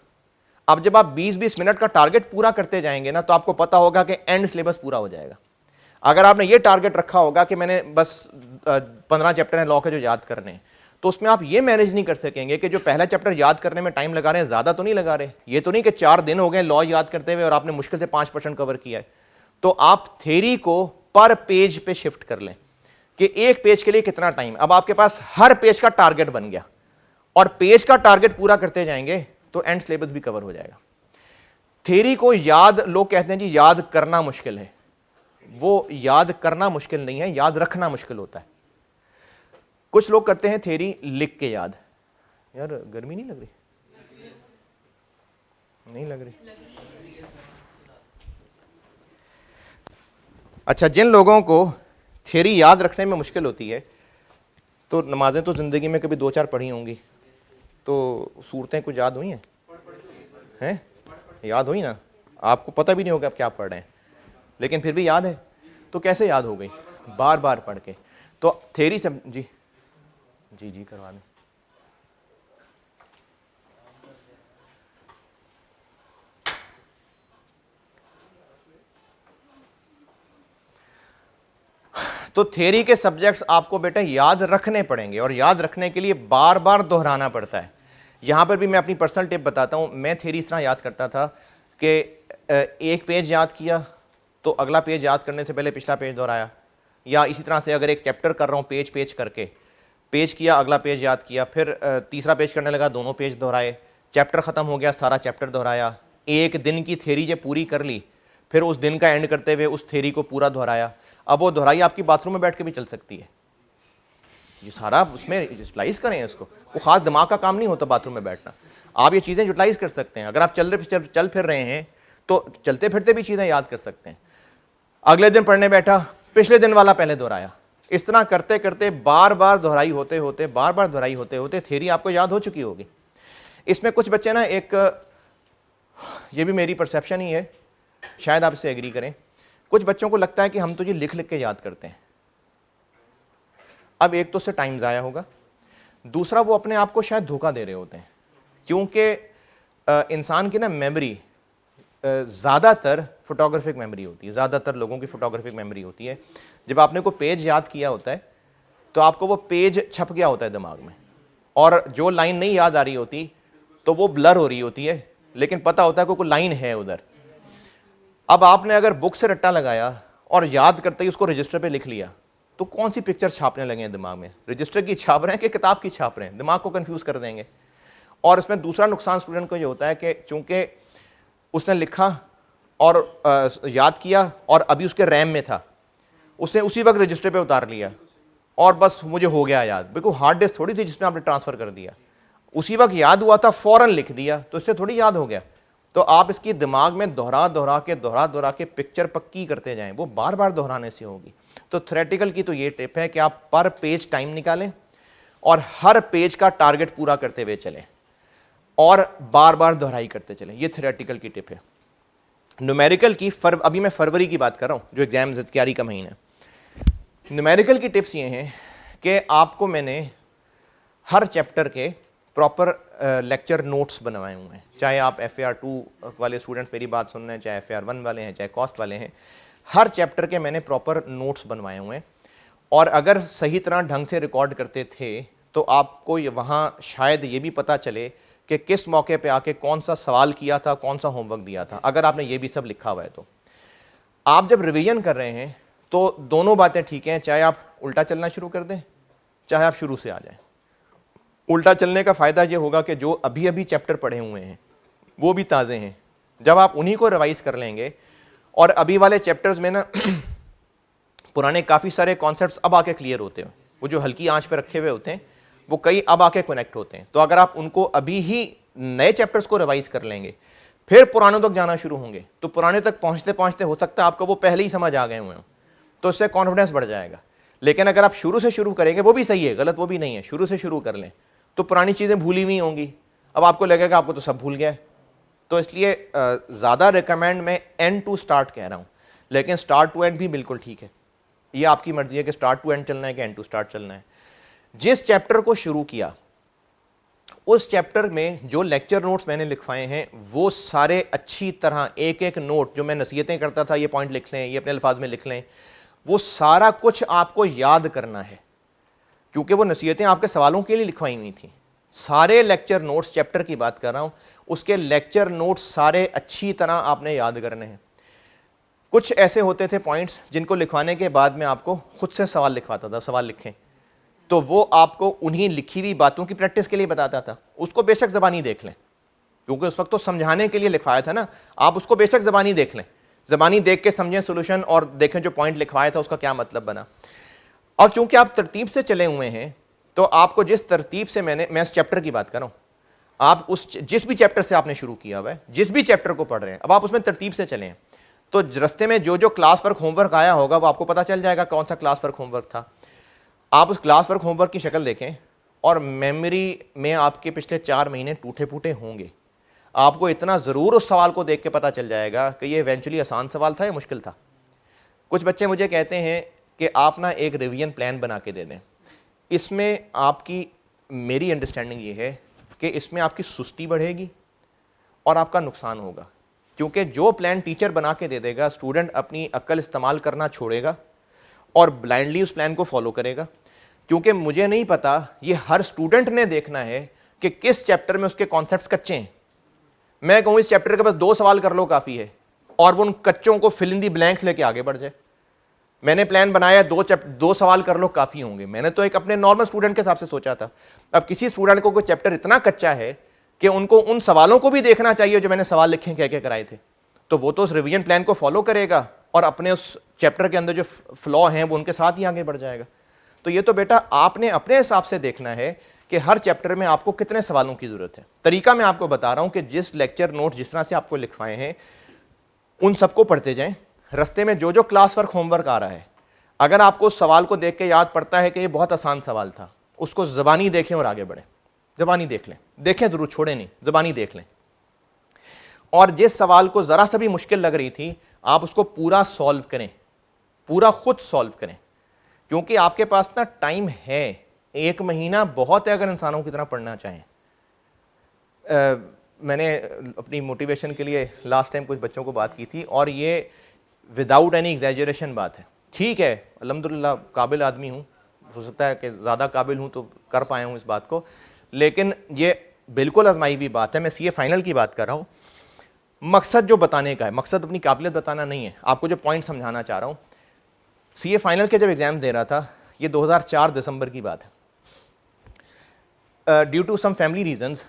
अब जब आप 20-20 मिनट का टारगेट पूरा करते जाएंगे ना, तो आपको पता होगा कि एंड सिलेबस पूरा हो जाएगा। अगर आपने ये टारगेट रखा होगा कि मैंने बस 15 चैप्टर हैं लॉ के जो याद करने हैं, तो उसमें आप ये मैनेज नहीं कर सकेंगे कि जो पहला चैप्टर याद करने में टाइम लगा रहे हैं, ज्यादा तो नहीं लगा रहे। ये तो नहीं कि 4 दिन हो गए लॉ याद करते हुए और आपने मुश्किल से 5% कवर किया है। तो आप थ्योरी को पर पेज पे शिफ्ट कर लें कि एक पेज के लिए कितना टाइम। अब आपके पास हर पेज का टारगेट बन गया, और पेज का टारगेट पूरा करते जाएंगे तो एंड सिलेबस भी कवर हो जाएगा। थ्योरी को याद, लोग कहते हैं जी याद करना मुश्किल है, वो याद करना मुश्किल नहीं है, याद रखना मुश्किल होता है। कुछ लोग करते हैं थ्योरी लिख के याद। यार गर्मी नहीं लग रही? नहीं लग रही? अच्छा, जिन लोगों को थ्योरी याद रखने में मुश्किल होती है, तो नमाजें तो जिंदगी में कभी 2-4 पढ़ी होंगी, तो सूरतें कुछ याद हुई हैं? हैं? याद हुई ना? आपको पता भी नहीं होगा आप क्या पढ़ रहे हैं, लेकिन फिर भी याद है। तो कैसे याद हो गई? बार बार पढ़ के। तो थ्योरी सब जी जी जी करवा दें। तो थ्योरी के सब्जेक्ट्स आपको बेटा याद रखने पड़ेंगे, और याद रखने के लिए बार बार दोहराना पड़ता है। यहां पर भी मैं अपनी पर्सनल टिप बताता हूं। मैं थ्योरी इस तरह याद करता था कि एक पेज याद किया तो अगला पेज याद करने से पहले पिछला पेज दोहराया, या इसी तरह से अगर एक चैप्टर कर रहा हूं पेज पेज करके, पेज किया, अगला पेज याद किया, फिर तीसरा पेज करने लगा, दोनों पेज दोहराए, चैप्टर ख़त्म हो गया, सारा चैप्टर दोहराया, एक दिन की थ्योरी जब पूरी कर ली, फिर उस दिन का एंड करते हुए उस थ्योरी को पूरा दोहराया। अब वो दोहराई आपकी बाथरूम में बैठ के भी चल सकती है, ये सारा उसमें यूटिलाइज करें इसको, वो खास दिमाग का काम नहीं होता बाथरूम में बैठना, आप ये चीज़ें यूटिलाइज कर सकते हैं। अगर आप चल फिर रहे हैं तो चलते फिरते भी चीज़ें याद कर सकते हैं। अगले दिन पढ़ने बैठा, पिछले दिन वाला पहले दोहराया, इस तरह करते करते बार बार दोहराई होते होते थ्योरी आपको याद हो चुकी होगी। इसमें कुछ बच्चे ना, एक ये भी मेरी परसेप्शन ही है, शायद आप इससे एग्री करें, कुछ बच्चों को लगता है कि हम तो ये लिख लिख के याद करते हैं। अब एक तो उससे टाइम ज़ाया होगा, दूसरा वो अपने आप को शायद धोखा दे रहे होते हैं, क्योंकि इंसान की ना मेमोरी ज़्यादातर फोटोग्राफिक मेमोरी होती है, ज़्यादातर लोगों की फोटोग्राफिक मेमोरी होती है। जब आपने कोई पेज याद किया होता है तो आपको वो पेज छप गया होता है दिमाग में, और जो लाइन नहीं याद आ रही होती तो वो ब्लर हो रही होती है, लेकिन पता होता है कोई लाइन है उधर। अब आपने अगर बुक से रट्टा लगाया और याद करते ही उसको रजिस्टर पे लिख लिया, तो कौन सी पिक्चर छापने लगे हैं दिमाग में, रजिस्टर की छाप रहे हैं कि किताब की छाप रहे हैं, दिमाग को कंफ्यूज कर देंगे। और इसमें दूसरा नुकसान स्टूडेंट को ये होता है कि चूंकि उसने लिखा और याद किया और अभी उसके रैम में था, उसने उसी वक्त रजिस्टर पे उतार लिया और बस मुझे हो गया याद। बिल्कुल हार्ड डिस्क थोड़ी थी जिसमें आपने ट्रांसफर कर दिया, उसी वक्त याद हुआ था, फौरन लिख दिया, तो इससे थोड़ी याद हो गया। तो आप इसकी दिमाग में दोहरा दोहरा के पिक्चर पक्की करते जाएं, वो बार बार दोहराने से होगी। तो थ्योरेटिकल की तो ये टिप है कि आप पर पेज टाइम निकालें और हर पेज का टारगेट पूरा करते हुए चलें और बार बार दोहराई करते चलें, ये थ्योरेटिकल की टिप है। न्यूमेरिकल की अभी मैं फरवरी की बात कर रहा हूं जो एग्जाम तैयारी का महीना है। न्यूमेरिकल की टिप्स ये हैं कि आपको मैंने हर चैप्टर के प्रॉपर लेक्चर नोट्स बनवाए हुए हैं, चाहे आप FAR2 वाले स्टूडेंट्स मेरी बात सुन रहे हैं, चाहे FAR1 वाले हैं, चाहे कॉस्ट वाले हैं, हर चैप्टर के मैंने प्रॉपर नोट्स बनवाए हुए हैं। और अगर सही तरह ढंग से रिकॉर्ड करते थे तो आपको वहाँ शायद ये भी पता चले कि किस मौके पे आके कौन सा सवाल किया था, कौन सा होमवर्क दिया था, अगर आपने ये भी सब लिखा हुआ है। तो आप जब रिवीजन कर रहे हैं तो दोनों बातें ठीक हैं, चाहे आप उल्टा चलना शुरू कर दें, चाहे आप शुरू से आ जाएं। उल्टा चलने का फ़ायदा ये होगा कि जो अभी अभी चैप्टर पढ़े हुए हैं वो भी ताज़े हैं, जब आप उन्हीं को रिवाइज कर लेंगे और अभी वाले चैप्टर्स में ना पुराने काफ़ी सारे कॉन्सेप्ट्स अब आके क्लियर होते हैं, वो जो हल्की आंच पे रखे हुए होते हैं वो कई अब आके कनेक्ट होते हैं। तो अगर आप उनको अभी ही नए चैप्टर्स को रिवाइज कर लेंगे, फिर पुरानों तक जाना शुरू होंगे, तो पुराने तक पहुंचते पहुंचते हो सकता है आपको वो पहले ही समझ आ गए हुए हों, तो इससे कॉन्फिडेंस बढ़ जाएगा। लेकिन अगर आप शुरू से शुरू करेंगे, वो भी सही है, गलत वो भी नहीं है, शुरू से शुरू कर लें तो पुरानी चीज़ें भूली हुई होंगी, अब आपको लगेगा आपको तो सब भूल गया है। तो इसलिए ज़्यादा रिकमेंड मैं एंड टू स्टार्ट कह रहा हूँ, लेकिन स्टार्ट टू एंड भी बिल्कुल ठीक है, ये आपकी मर्जी है कि स्टार्ट टू एंड चलना है कि एंड टू स्टार्ट चलना है। जिस चैप्टर को शुरू किया उस चैप्टर में जो लेक्चर नोट्स मैंने लिखवाए हैं वो सारे अच्छी तरह, एक एक नोट जो मैं नसीहतें करता था, ये पॉइंट लिख लें, ये अपने अल्फाज में लिख लें, वो सारा कुछ आपको याद करना है, क्योंकि वो नसीहतें आपके सवालों के लिए लिखवाई हुई थी। सारे लेक्चर नोट्स, चैप्टर की बात कर रहा हूं, उसके लेक्चर नोट्स सारे अच्छी तरह आपने याद करने हैं। कुछ ऐसे होते थे पॉइंट्स जिनको लिखवाने के बाद मैं आपको खुद से सवाल लिखवाता था, सवाल लिखें, तो वो आपको उन्हीं लिखी हुई बातों की प्रैक्टिस के लिए बताता था। उसको बेशक ज़बानी देख लें, क्योंकि उस वक्त तो समझाने के लिए लिखवाया था ना, आप उसको बेशक ज़बानी देख लें, ज़बानी देख के समझें सोल्यूशन और देखें जो पॉइंट लिखवाया था उसका क्या मतलब बना। और क्योंकि आप तरतीब से चले हुए हैं तो आपको जिस तरतीब से मैं इस चैप्टर की बात कर रहा हूँ, आप उस जिस भी चैप्टर से आपने शुरू किया हुआ है, जिस भी चैप्टर को पढ़ रहे हैं, अब आप उसमें तरतीब से चलें, तो रस्ते में जो जो क्लास वर्क होमवर्क आया होगा वो आपको पता चल जाएगा कौन सा क्लास वर्क होमवर्क था। आप उस क्लास वर्क होमवर्क की शक्ल देखें और मेमोरी में आपके पिछले 4 महीने टूटे फूटे होंगे, आपको इतना ज़रूर उस सवाल को देख के पता चल जाएगा कि ये इवेंचुअली आसान सवाल था या मुश्किल था। कुछ बच्चे मुझे कहते हैं कि आप ना एक रिवीजन प्लान बना के दे दें। इसमें आपकी, मेरी अंडरस्टैंडिंग ये है कि इसमें आपकी सुस्ती बढ़ेगी और आपका नुकसान होगा, क्योंकि जो प्लान टीचर बना के दे देगा स्टूडेंट अपनी अक्ल इस्तेमाल करना छोड़ेगा और ब्लाइंडली उस प्लान को फॉलो करेगा। क्योंकि मुझे नहीं पता, ये हर स्टूडेंट ने देखना है कि किस चैप्टर में उसके कॉन्सेप्ट्स कच्चे हैं। मैं कहूँ इस चैप्टर के बस 2 सवाल कर लो काफ़ी है, और वो उन कच्चों को फिल इन दी ब्लैंक्स लेके आगे बढ़ जाए। मैंने प्लान बनाया 2 सवाल कर लो काफ़ी होंगे। मैंने तो एक अपने नॉर्मल स्टूडेंट के हिसाब से सोचा था। अब किसी स्टूडेंट को कोई चैप्टर इतना कच्चा है कि उनको उन सवालों को भी देखना चाहिए जो मैंने सवाल लिखे क्या क्या कराए थे, तो वो तो उस रिवीजन प्लान को फॉलो करेगा और अपने उस चैप्टर के अंदर जो फ्लॉ हैं वो उनके साथ ही आगे बढ़ जाएगा। तो ये तो बेटा आपने अपने हिसाब से देखना है कि हर चैप्टर में आपको कितने सवालों की जरूरत है। तरीका मैं आपको बता रहा हूं कि जिस लेक्चर नोट जिस तरह से आपको लिखवाए हैं उन सबको पढ़ते जाएं। रस्ते में जो जो क्लास वर्क होमवर्क आ रहा है, अगर आपको उस सवाल को देख के याद पड़ता है कि ये बहुत आसान सवाल था, उसको ज़बानी देखें और आगे बढ़ें। ज़बानी देख लें, देखें जरूर, छोड़ें नहीं, ज़बानी देख लें। और जिस सवाल को ज़रा सा भी मुश्किल लग रही थी आप उसको पूरा सॉल्व करें, पूरा खुद सॉल्व करें, क्योंकि आपके पास ना टाइम है, 1 महीना बहुत है अगर इंसानों की तरह पढ़ना चाहें। मैंने अपनी मोटिवेशन के लिए लास्ट टाइम कुछ बच्चों को बात की थी और ये विदाउट एनी एग्जैजरेशन बात है। ठीक है, अल्हम्दुलिल्लाह काबिल आदमी हूँ, हो सकता है कि ज़्यादा काबिल हूँ तो कर पाया हूँ इस बात को, लेकिन ये बिल्कुल आजमाई हुई बात है। मैं सीए फाइनल की बात कर रहा हूँ। मकसद जो बताने का है, मकसद अपनी काबिलियत बताना नहीं है, आपको जो पॉइंट समझाना चाह रहा हूँ। सीए फाइनल के जब एग्ज़ाम दे रहा था, ये 2004 दिसंबर की बात है। Due to some family reasons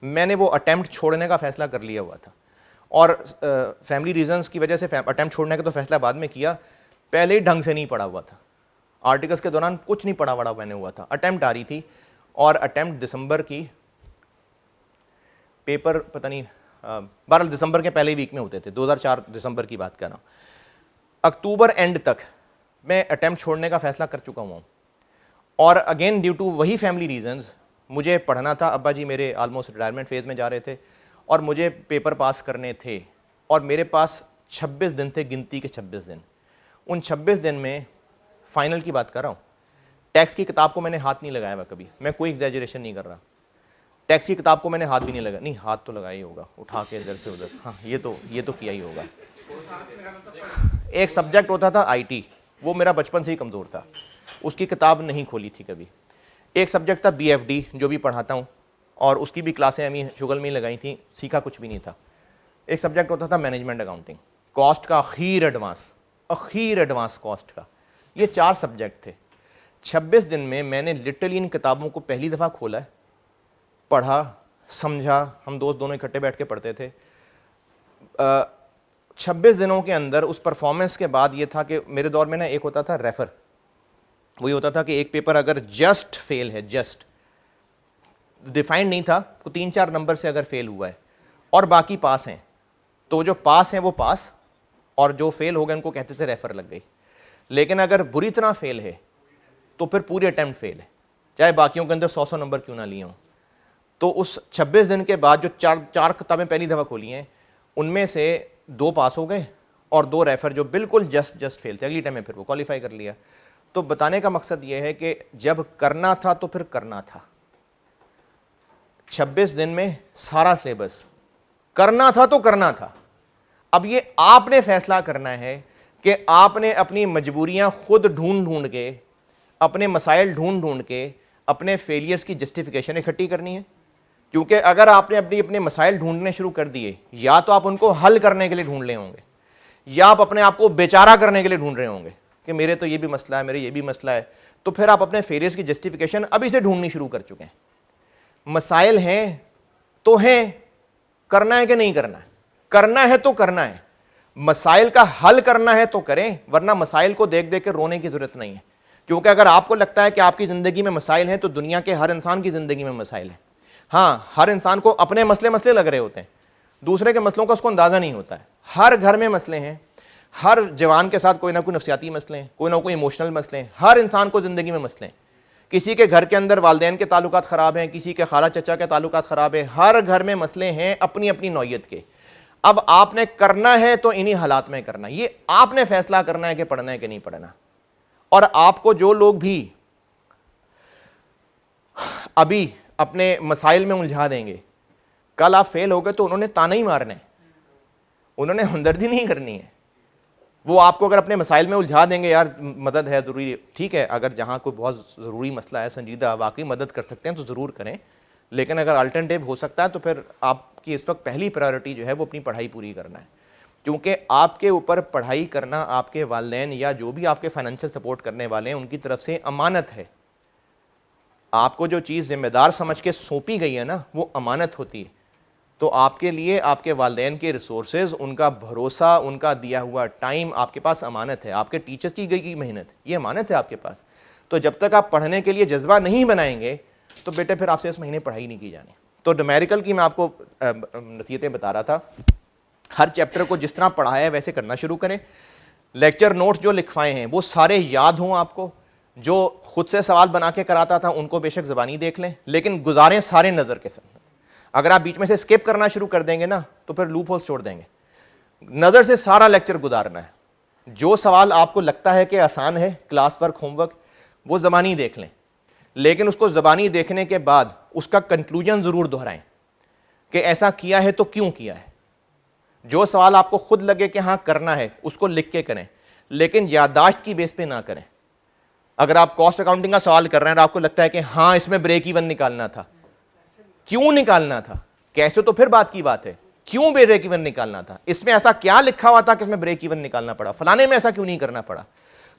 मैंने वो अटैम्प्ट छोड़ने का फ़ैसला कर लिया हुआ था, और फैमिली रीजंस की वजह से अटैम्प्ट छोड़ने का तो फैसला बाद में किया, पहले ही ढंग से नहीं पढ़ा हुआ था। आर्टिकल्स के दौरान कुछ नहीं पढ़ा वड़ा मैंने हुआ था। अटैम्प्ट आ रही थी और अटैम्प्ट दिसंबर की, पेपर पता नहीं 12 दिसंबर के पहले वीक में होते थे, 2004 दिसंबर की बात कर रहा हूँ। अक्टूबर एंड तक मैं अटैम्प्ट छोड़ने का फैसला कर चुका हूँ, और अगेन ड्यू टू वही फैमिली रीजंस मुझे पढ़ना था। अब्बा जी मेरे ऑलमोस्ट रिटायरमेंट फेज़ में जा रहे थे और मुझे पेपर पास करने थे, और मेरे पास 26 दिन थे, गिनती के 26 दिन। उन 26 दिन में फाइनल की बात कर रहा हूँ, टैक्स की किताब को मैंने हाथ नहीं लगाया हुआ कभी, मैं कोई एग्जैजरेशन नहीं कर रहा। टैक्स की किताब को मैंने हाथ भी नहीं लगाया, नहीं हाथ तो लगाया ही होगा, उठा के इधर से उधर, हाँ ये तो किया ही होगा। एक सब्जेक्ट होता था आईटी, वो मेरा बचपन से ही कमज़ोर था, उसकी किताब नहीं खोली थी कभी। एक सब्जेक्ट था बीएफडी जो भी पढ़ाता हूँ, और उसकी भी क्लासें अमी शुगल में ही लगाई थी, सीखा कुछ भी नहीं था। एक सब्जेक्ट होता था मैनेजमेंट अकाउंटिंग, कॉस्ट का अखीर एडवांस कॉस्ट का। ये 4 सब्जेक्ट थे। 26 दिन में मैंने लिटरली इन किताबों को पहली दफ़ा खोला है, पढ़ा, समझा। हम दोस्त दोनों इकट्ठे बैठ के पढ़ते थे। 26 दिनों के अंदर उस परफॉर्मेंस के बाद ये था कि मेरे दौर में ना एक होता था रेफर, वही होता था कि एक पेपर अगर जस्ट फेल है, जस्ट डिफाइंड नहीं था, तो 3-4 नंबर से अगर फेल हुआ है और बाकी पास हैं, तो जो पास हैं वो पास, और जो फेल हो गए उनको कहते थे रेफर लग गई। लेकिन अगर बुरी तरह फेल है तो फिर पूरी अटैम्प्ट फेल है, चाहे बाकियों के अंदर 100 नंबर क्यों ना लिए हों। तो उस 26 दिन के बाद जो चार किताबें पहली दफ़ा खोली हैं, उनमें से 2 पास हो गए और 2 रेफर जो बिल्कुल जस्ट फेल थे। अगली टाइम में फिर वो क्वालिफाई कर लिया। तो बताने का मकसद ये है कि जब करना था तो फिर करना था। 26 दिन में सारा सिलेबस करना था तो करना था। अब ये आपने फैसला करना है कि आपने अपनी मजबूरियां खुद ढूंढ के, अपने मसाइल ढूंढ के अपने फेलियर्स की जस्टिफिकेशन इकट्ठी करनी है। क्योंकि अगर आपने अपने मसाइल ढूंढने शुरू कर दिए, या तो आप उनको हल करने के लिए ढूंढ रहे होंगे, या आप अपने आप को बेचारा करने के लिए ढूंढ रहे होंगे कि मेरे तो ये भी मसला है, मेरे ये भी मसला है। तो फिर आप अपने फेलियर्स की जस्टिफिकेशन अभी से ढूंढनी शुरू कर चुके हैं। मसाइल हैं तो हैं, करना है कि नहीं करना है? करना है तो करना है। मसाइल का हल करना है तो करें, वरना मसाइल को देख देख के रोने की जरूरत नहीं है। क्योंकि अगर आपको लगता है कि आपकी जिंदगी में मसाइल हैं, तो दुनिया के हर इंसान की जिंदगी में मसाइल हैं। हाँ, हर इंसान को अपने मसले लग रहे होते हैं, दूसरे के मसलों का उसको अंदाजा नहीं होता है। हर घर में मसले हैं, हर जवान के साथ कोई ना कोई नफ्सियाती मसले हैं, कोई ना कोई इमोशनल मसले हैं। हर इंसान को जिंदगी में मसले हैं। किसी के घर के अंदर वालिदैन के ताल्लुकात ख़राब हैं, किसी के खाला चचा के ताल्लुकात ख़राब है। हर घर में मसले हैं अपनी अपनी नौयत के। अब आपने करना है तो इन्हीं हालात में करना, ये आपने फैसला करना है कि पढ़ना है कि नहीं पढ़ना। और आपको जो लोग भी अभी अपने मसाइल में उलझा देंगे, कल आप फेल हो गए तो उन्होंने ताना ही मारना है, उन्होंने हमदर्दी नहीं करनी है। वो आपको अगर अपने मसाइल में उलझा देंगे, यार मदद है ज़रूरी, ठीक है, अगर जहाँ कोई बहुत ज़रूरी मसला है, संजीदा, वाकई मदद कर सकते हैं तो ज़रूर करें। लेकिन अगर अल्टरनेटिव हो सकता है तो फिर आपकी इस वक्त पहली प्रायोरिटी जो है वो अपनी पढ़ाई पूरी करना है। क्योंकि आपके ऊपर पढ़ाई करना आपके वालिदैन या जो भी आपके फाइनेंशियल सपोर्ट करने वाले हैं उनकी तरफ से अमानत है। आपको जो चीज़ जिम्मेदार समझ के सौंपी गई है ना, वो अमानत होती है। तो आपके लिए आपके वालिदैन के रिसोर्सेज, उनका भरोसा, उनका दिया हुआ टाइम आपके पास अमानत है। आपके टीचर्स की गई मेहनत, ये अमानत है आपके पास। तो जब तक आप पढ़ने के लिए जज्बा नहीं बनाएंगे तो बेटे फिर आपसे इस महीने पढ़ाई नहीं की जानी। तो न्यूमेरिकल की मैं आपको नसीहतें बता रहा था। हर चैप्टर को जिस तरह पढ़ाया है वैसे करना शुरू करें। लेक्चर नोट्स जो लिखवाए हैं वो सारे याद हों आपको। जो खुद से सवाल बना के कराता था उनको बेशक ज़बानी देख लें, लेकिन गुजारें सारे नज़र के साथ। अगर आप बीच में से स्किप करना शुरू कर देंगे ना तो फिर लूप होल्स छोड़ देंगे। नज़र से सारा लेक्चर गुजारना है। जो सवाल आपको लगता है कि आसान है, क्लास वर्क, होमवर्क, वो ज़बानी देख लें, लेकिन उसको ज़बानी देखने के बाद उसका कंक्लूजन ज़रूर दोहराएं कि ऐसा किया है तो क्यों किया है। जो सवाल आपको खुद लगे कि हाँ करना है उसको लिख के करें, लेकिन याददाश्त की बेस पे ना करें। अगर आप कॉस्ट अकाउंटिंग का सवाल कर रहे हैं और आपको लगता है कि हाँ इसमें ब्रेक इवन निकालना था, क्यों निकालना था, कैसे तो फिर बात की बात है, क्यों ब्रेक इवन निकालना था, इसमें ऐसा क्या लिखा हुआ था कि इसमें ब्रेक इवन निकालना पड़ा, फलाने में ऐसा क्यों नहीं करना पड़ा।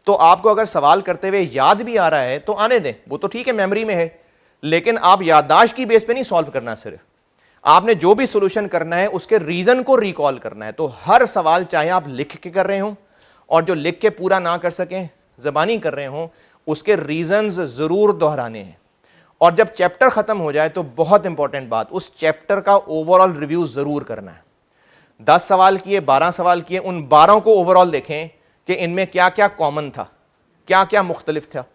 तो आपको अगर सवाल करते हुए याद भी आ रहा है तो आने दें, वो तो ठीक है मेमोरी में है, लेकिन आप याददाश्त की बेस पे नहीं सॉल्व करना। सिर्फ आपने जो भी सोल्यूशन करना है उसके रीजन को रिकॉल करना है। तो हर सवाल चाहे आप लिख के कर रहे हो और जो लिख के पूरा ना कर सकें, ज़बानी कर रहे हो, उसके रीजंस जरूर दोहराने हैं। और जब चैप्टर खत्म हो जाए तो बहुत इंपॉर्टेंट बात, उस चैप्टर का ओवरऑल रिव्यू जरूर करना है। 10 सवाल किए, 12 सवाल किए, उन 12 को ओवरऑल देखें कि इनमें क्या क्या कॉमन था, क्या क्या मुख्तलिफ था।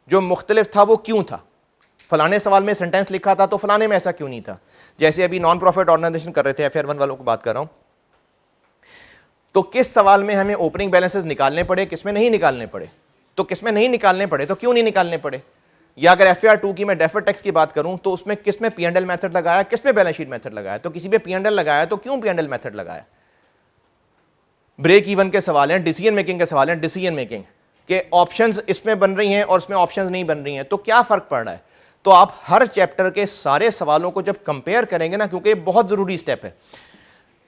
जो मुख्तलिफ था वो क्यों था, फलाने सवाल में सेंटेंस लिखा था तो फलाने में ऐसा क्यों नहीं था। जैसे अभी नॉन प्रॉफिट ऑर्गेनाइजेशन कर रहे थे, FR1 वालों को बात कर रहा हूं, तो किस सवाल में हमें ओपनिंग बैलेंसेस निकालने पड़े, किसमें नहीं निकालने पड़े। तो किसमें नहीं निकालने पड़े तो क्यों नहीं निकालने पड़े। या अगर FR2 की मैं डेफर्ड टैक्स की बात करूं तो उसमें किसमें P&L मेथड लगाया, किसमें बैलेंस शीट मेथड लगाया। तो किसी पे P&L लगाया तो क्यों P&L मेथड लगाया। ब्रेक इवन के सवाल हैं, डिसीजन मेकिंग के सवाल हैं, डिसीजन मेकिंग के ऑप्शंस इसमें बन रही हैं और इसमें ऑप्शंस नहीं बन रही हैं, तो क्या फर्क पड़ रहा है। तो आप हर चैप्टर के सारे सवालों को जब कंपेयर करेंगे ना, क्योंकि ये बहुत जरूरी स्टेप है,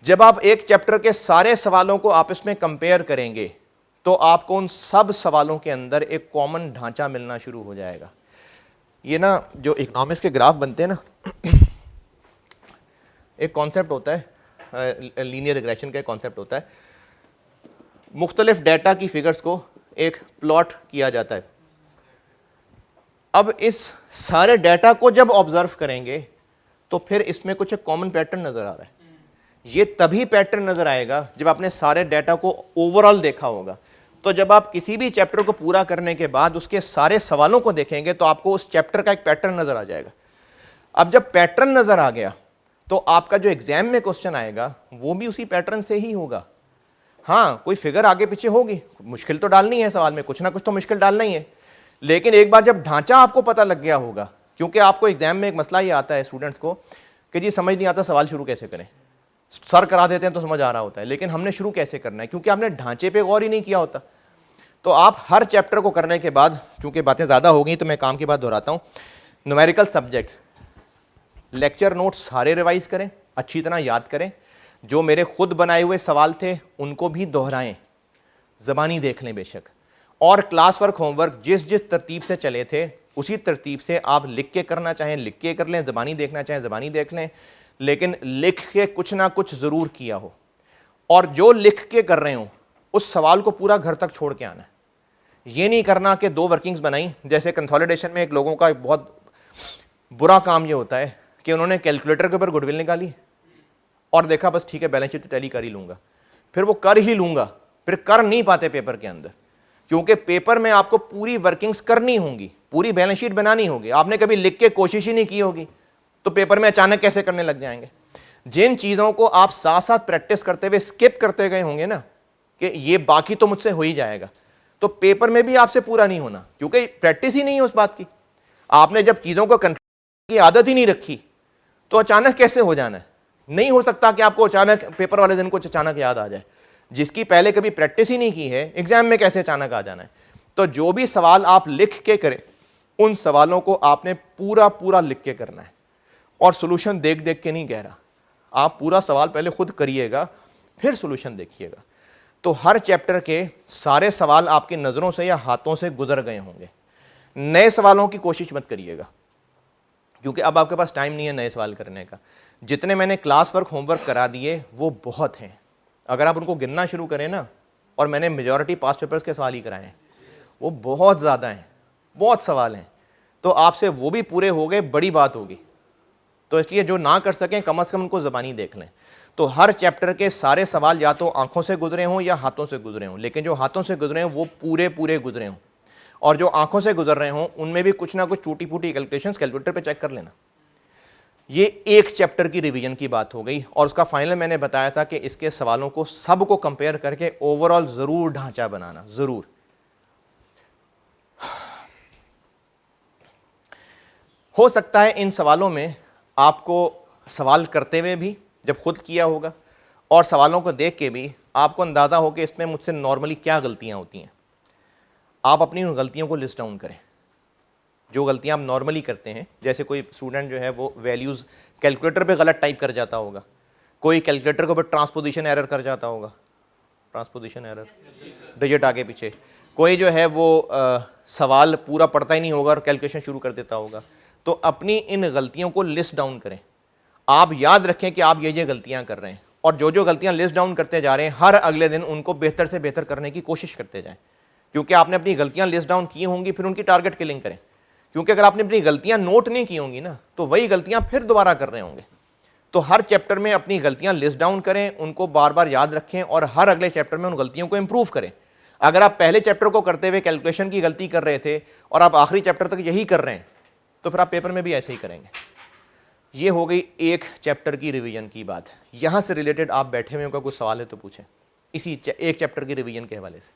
जब आप एक चैप्टर के सारे सवालों को आप इसमें कंपेयर करेंगे तो आपको उन सब सवालों के अंदर एक कॉमन ढांचा मिलना शुरू हो जाएगा। ये ना जो इकोनॉमिक्स के ग्राफ बनते हैं ना, एक कॉन्सेप्ट होता है, लीनियर रिग्रेशन का एक कॉन्सेप्ट होता है। मुख्तलिफ डेटा की फिगर्स को एक प्लॉट किया जाता है। अब इस सारे डेटा को जब ऑब्जर्व करेंगे तो फिर इसमें कुछ एक कॉमन पैटर्न नजर आ रहा है। ये तभी पैटर्न नजर आएगा जब आपने सारे डेटा को ओवरऑल देखा होगा। तो जब आप किसी भी चैप्टर को पूरा करने के बाद उसके सारे सवालों को देखेंगे तो आपको उस चैप्टर का एक पैटर्न नजर आ जाएगा। अब जब पैटर्न नजर आ गया तो आपका जो एग्जाम में क्वेश्चन आएगा वो भी उसी पैटर्न से ही होगा। हाँ, कोई फिगर आगे पीछे होगी, मुश्किल तो डालनी है, सवाल में कुछ ना कुछ तो मुश्किल डालना ही है, लेकिन एक बार जब ढांचा आपको पता लग गया होगा, क्योंकि आपको एग्जाम में एक मसला ये आता है स्टूडेंट्स को कि जी समझ नहीं आता सवाल शुरू कैसे करें। सर करा देते हैं तो समझ आ रहा होता है, लेकिन हमने शुरू कैसे करना है, क्योंकि आपने ढांचे पे गौर ही नहीं किया होता। तो आप हर चैप्टर को करने के बाद, चूंकि बातें ज़्यादा हो गई तो मैं काम की बात दोहराता हूँ, न्यूमेरिकल सब्जेक्ट्स, लेक्चर नोट्स सारे रिवाइज करें, अच्छी तरह याद करें। जो मेरे खुद बनाए हुए सवाल थे उनको भी दोहराएं, ज़बानी देख लें बेशक, और क्लास वर्क, होमवर्क जिस जिस तरतीब से चले थे उसी तरतीब से आप लिख के करना चाहें लिख के कर लें, ज़बानी देखना चाहें ज़बानी देख लें, लेकिन लिख के कुछ ना कुछ ज़रूर किया हो। और जो लिख के कर रहे हो उस सवाल को पूरा घर तक छोड़ के आना है। ये नहीं करना कि 2 वर्किंग्स बनाई, जैसे कंसोलिडेशन में एक लोगों का एक बहुत बुरा काम ये होता है कि उन्होंने कैलकुलेटर के ऊपर गुडविल निकाली और देखा बस ठीक है बैलेंस शीट तो टैली कर ही लूंगा, फिर वो कर ही लूंगा, फिर कर नहीं पाते पेपर के अंदर, क्योंकि पेपर में आपको पूरी वर्किंग्स करनी होंगी, पूरी बैलेंस शीट बनानी होगी। आपने कभी लिख के कोशिश ही नहीं की होगी तो पेपर में अचानक कैसे करने लग जाएंगे। जिन चीज़ों को आप साथ साथ प्रैक्टिस करते हुए स्किप करते गए होंगे ना कि ये बाकी तो मुझसे हो ही जाएगा, तो पेपर में भी आपसे पूरा नहीं होना, क्योंकि प्रैक्टिस ही नहीं है उस बात की। आपने जब चीज़ों को कंट्रोल की आदत ही नहीं रखी तो अचानक कैसे हो जाना है। नहीं हो सकता कि आपको अचानक पेपर वाले दिन कुछ अचानक याद आ जाए। जिसकी पहले कभी प्रैक्टिस ही नहीं की है, एग्जाम में कैसे अचानक आ जाना है। तो जो भी सवाल आप लिख के करें उन सवालों को आपने पूरा पूरा लिख के करना है, और सोल्यूशन देख देख के नहीं कह रहा। आप पूरा सवाल पहले खुद करिएगा, फिर सॉल्यूशन देखिएगा। तो हर चैप्टर के सारे सवाल आपकी नज़रों से या हाथों से गुजर गए होंगे। नए सवालों की कोशिश मत करिएगा, क्योंकि अब आपके पास टाइम नहीं है नए सवाल करने का। जितने मैंने क्लास वर्क होमवर्क करा दिए वो बहुत हैं। अगर आप उनको गिनना शुरू करें ना, और मैंने मेजॉरिटी पास्ट पेपर्स के सवाल ही कराए हैं, वो बहुत ज़्यादा हैं, बहुत सवाल हैं। तो आपसे वो भी पूरे हो गए, बड़ी बात होगी। तो इसलिए जो ना कर सकें कम से कम उनको ज़बानी देख लें। तो हर चैप्टर के सारे सवाल या तो आंखों से गुजरे हों या हाथों से गुजरे हों, लेकिन जो हाथों से गुजरे हों वो पूरे पूरे गुजरे हों, और जो आंखों से गुजर रहे हों उनमें भी कुछ ना कुछ टूटी फूटी कैलकुलेशंस कैलकुलेटर पे चेक कर लेना। ये एक चैप्टर की रिवीजन की बात हो गई, और उसका फाइनल मैंने बताया था कि इसके सवालों को सबको कंपेयर करके ओवरऑल ज़रूर ढांचा बनाना, ज़रूर। हो सकता है इन सवालों में आपको सवाल करते हुए भी जब खुद किया होगा, और सवालों को देख के भी आपको अंदाज़ा हो कि इसमें मुझसे नॉर्मली क्या गलतियां होती हैं। आप अपनी उन गलतियों को लिस्ट डाउन करें, जो गलतियां आप नॉर्मली करते हैं। जैसे कोई स्टूडेंट जो है वो वैल्यूज़ कैलकुलेटर पे गलत टाइप कर जाता होगा, कोई कैलकुलेटर के ऊपर ट्रांसपोजिशन एरर कर जाता होगा, ट्रांसपोजिशन एरर, डिजिट आगे पीछे, कोई जो है वो सवाल पूरा पढ़ता ही नहीं होगा और कैलकुलेशन शुरू कर देता होगा। तो अपनी इन गलतियों को लिस्ट डाउन करें। आप याद रखें कि आप ये गलतियां कर रहे हैं, और जो जो गलतियां लिस्ट डाउन करते जा रहे हैं हर अगले दिन उनको बेहतर से बेहतर करने की कोशिश करते जाएं। क्योंकि आपने अपनी गलतियां लिस्ट डाउन की होंगी, फिर उनकी टारगेट किलिंग करें। क्योंकि अगर आपने अपनी गलतियां नोट नहीं की होंगी ना, तो वही गलतियां फिर दोबारा कर रहे होंगे। तो हर चैप्टर में अपनी गलतियां लिस्ट डाउन करें, उनको बार बार याद रखें, और हर अगले चैप्टर में उन गलतियों को इंप्रूव करें। अगर आप पहले चैप्टर को करते हुए कैलकुलेशन की गलती कर रहे थे और आप आखिरी चैप्टर तक यही कर रहे हैं, तो फिर आप पेपर में भी ऐसे ही करेंगे। ये हो गई एक चैप्टर की रिवीजन की बात। यहां से रिलेटेड आप बैठे हुए होगा, कुछ सवाल है तो पूछें इसी एक चैप्टर की रिवीजन के हवाले से।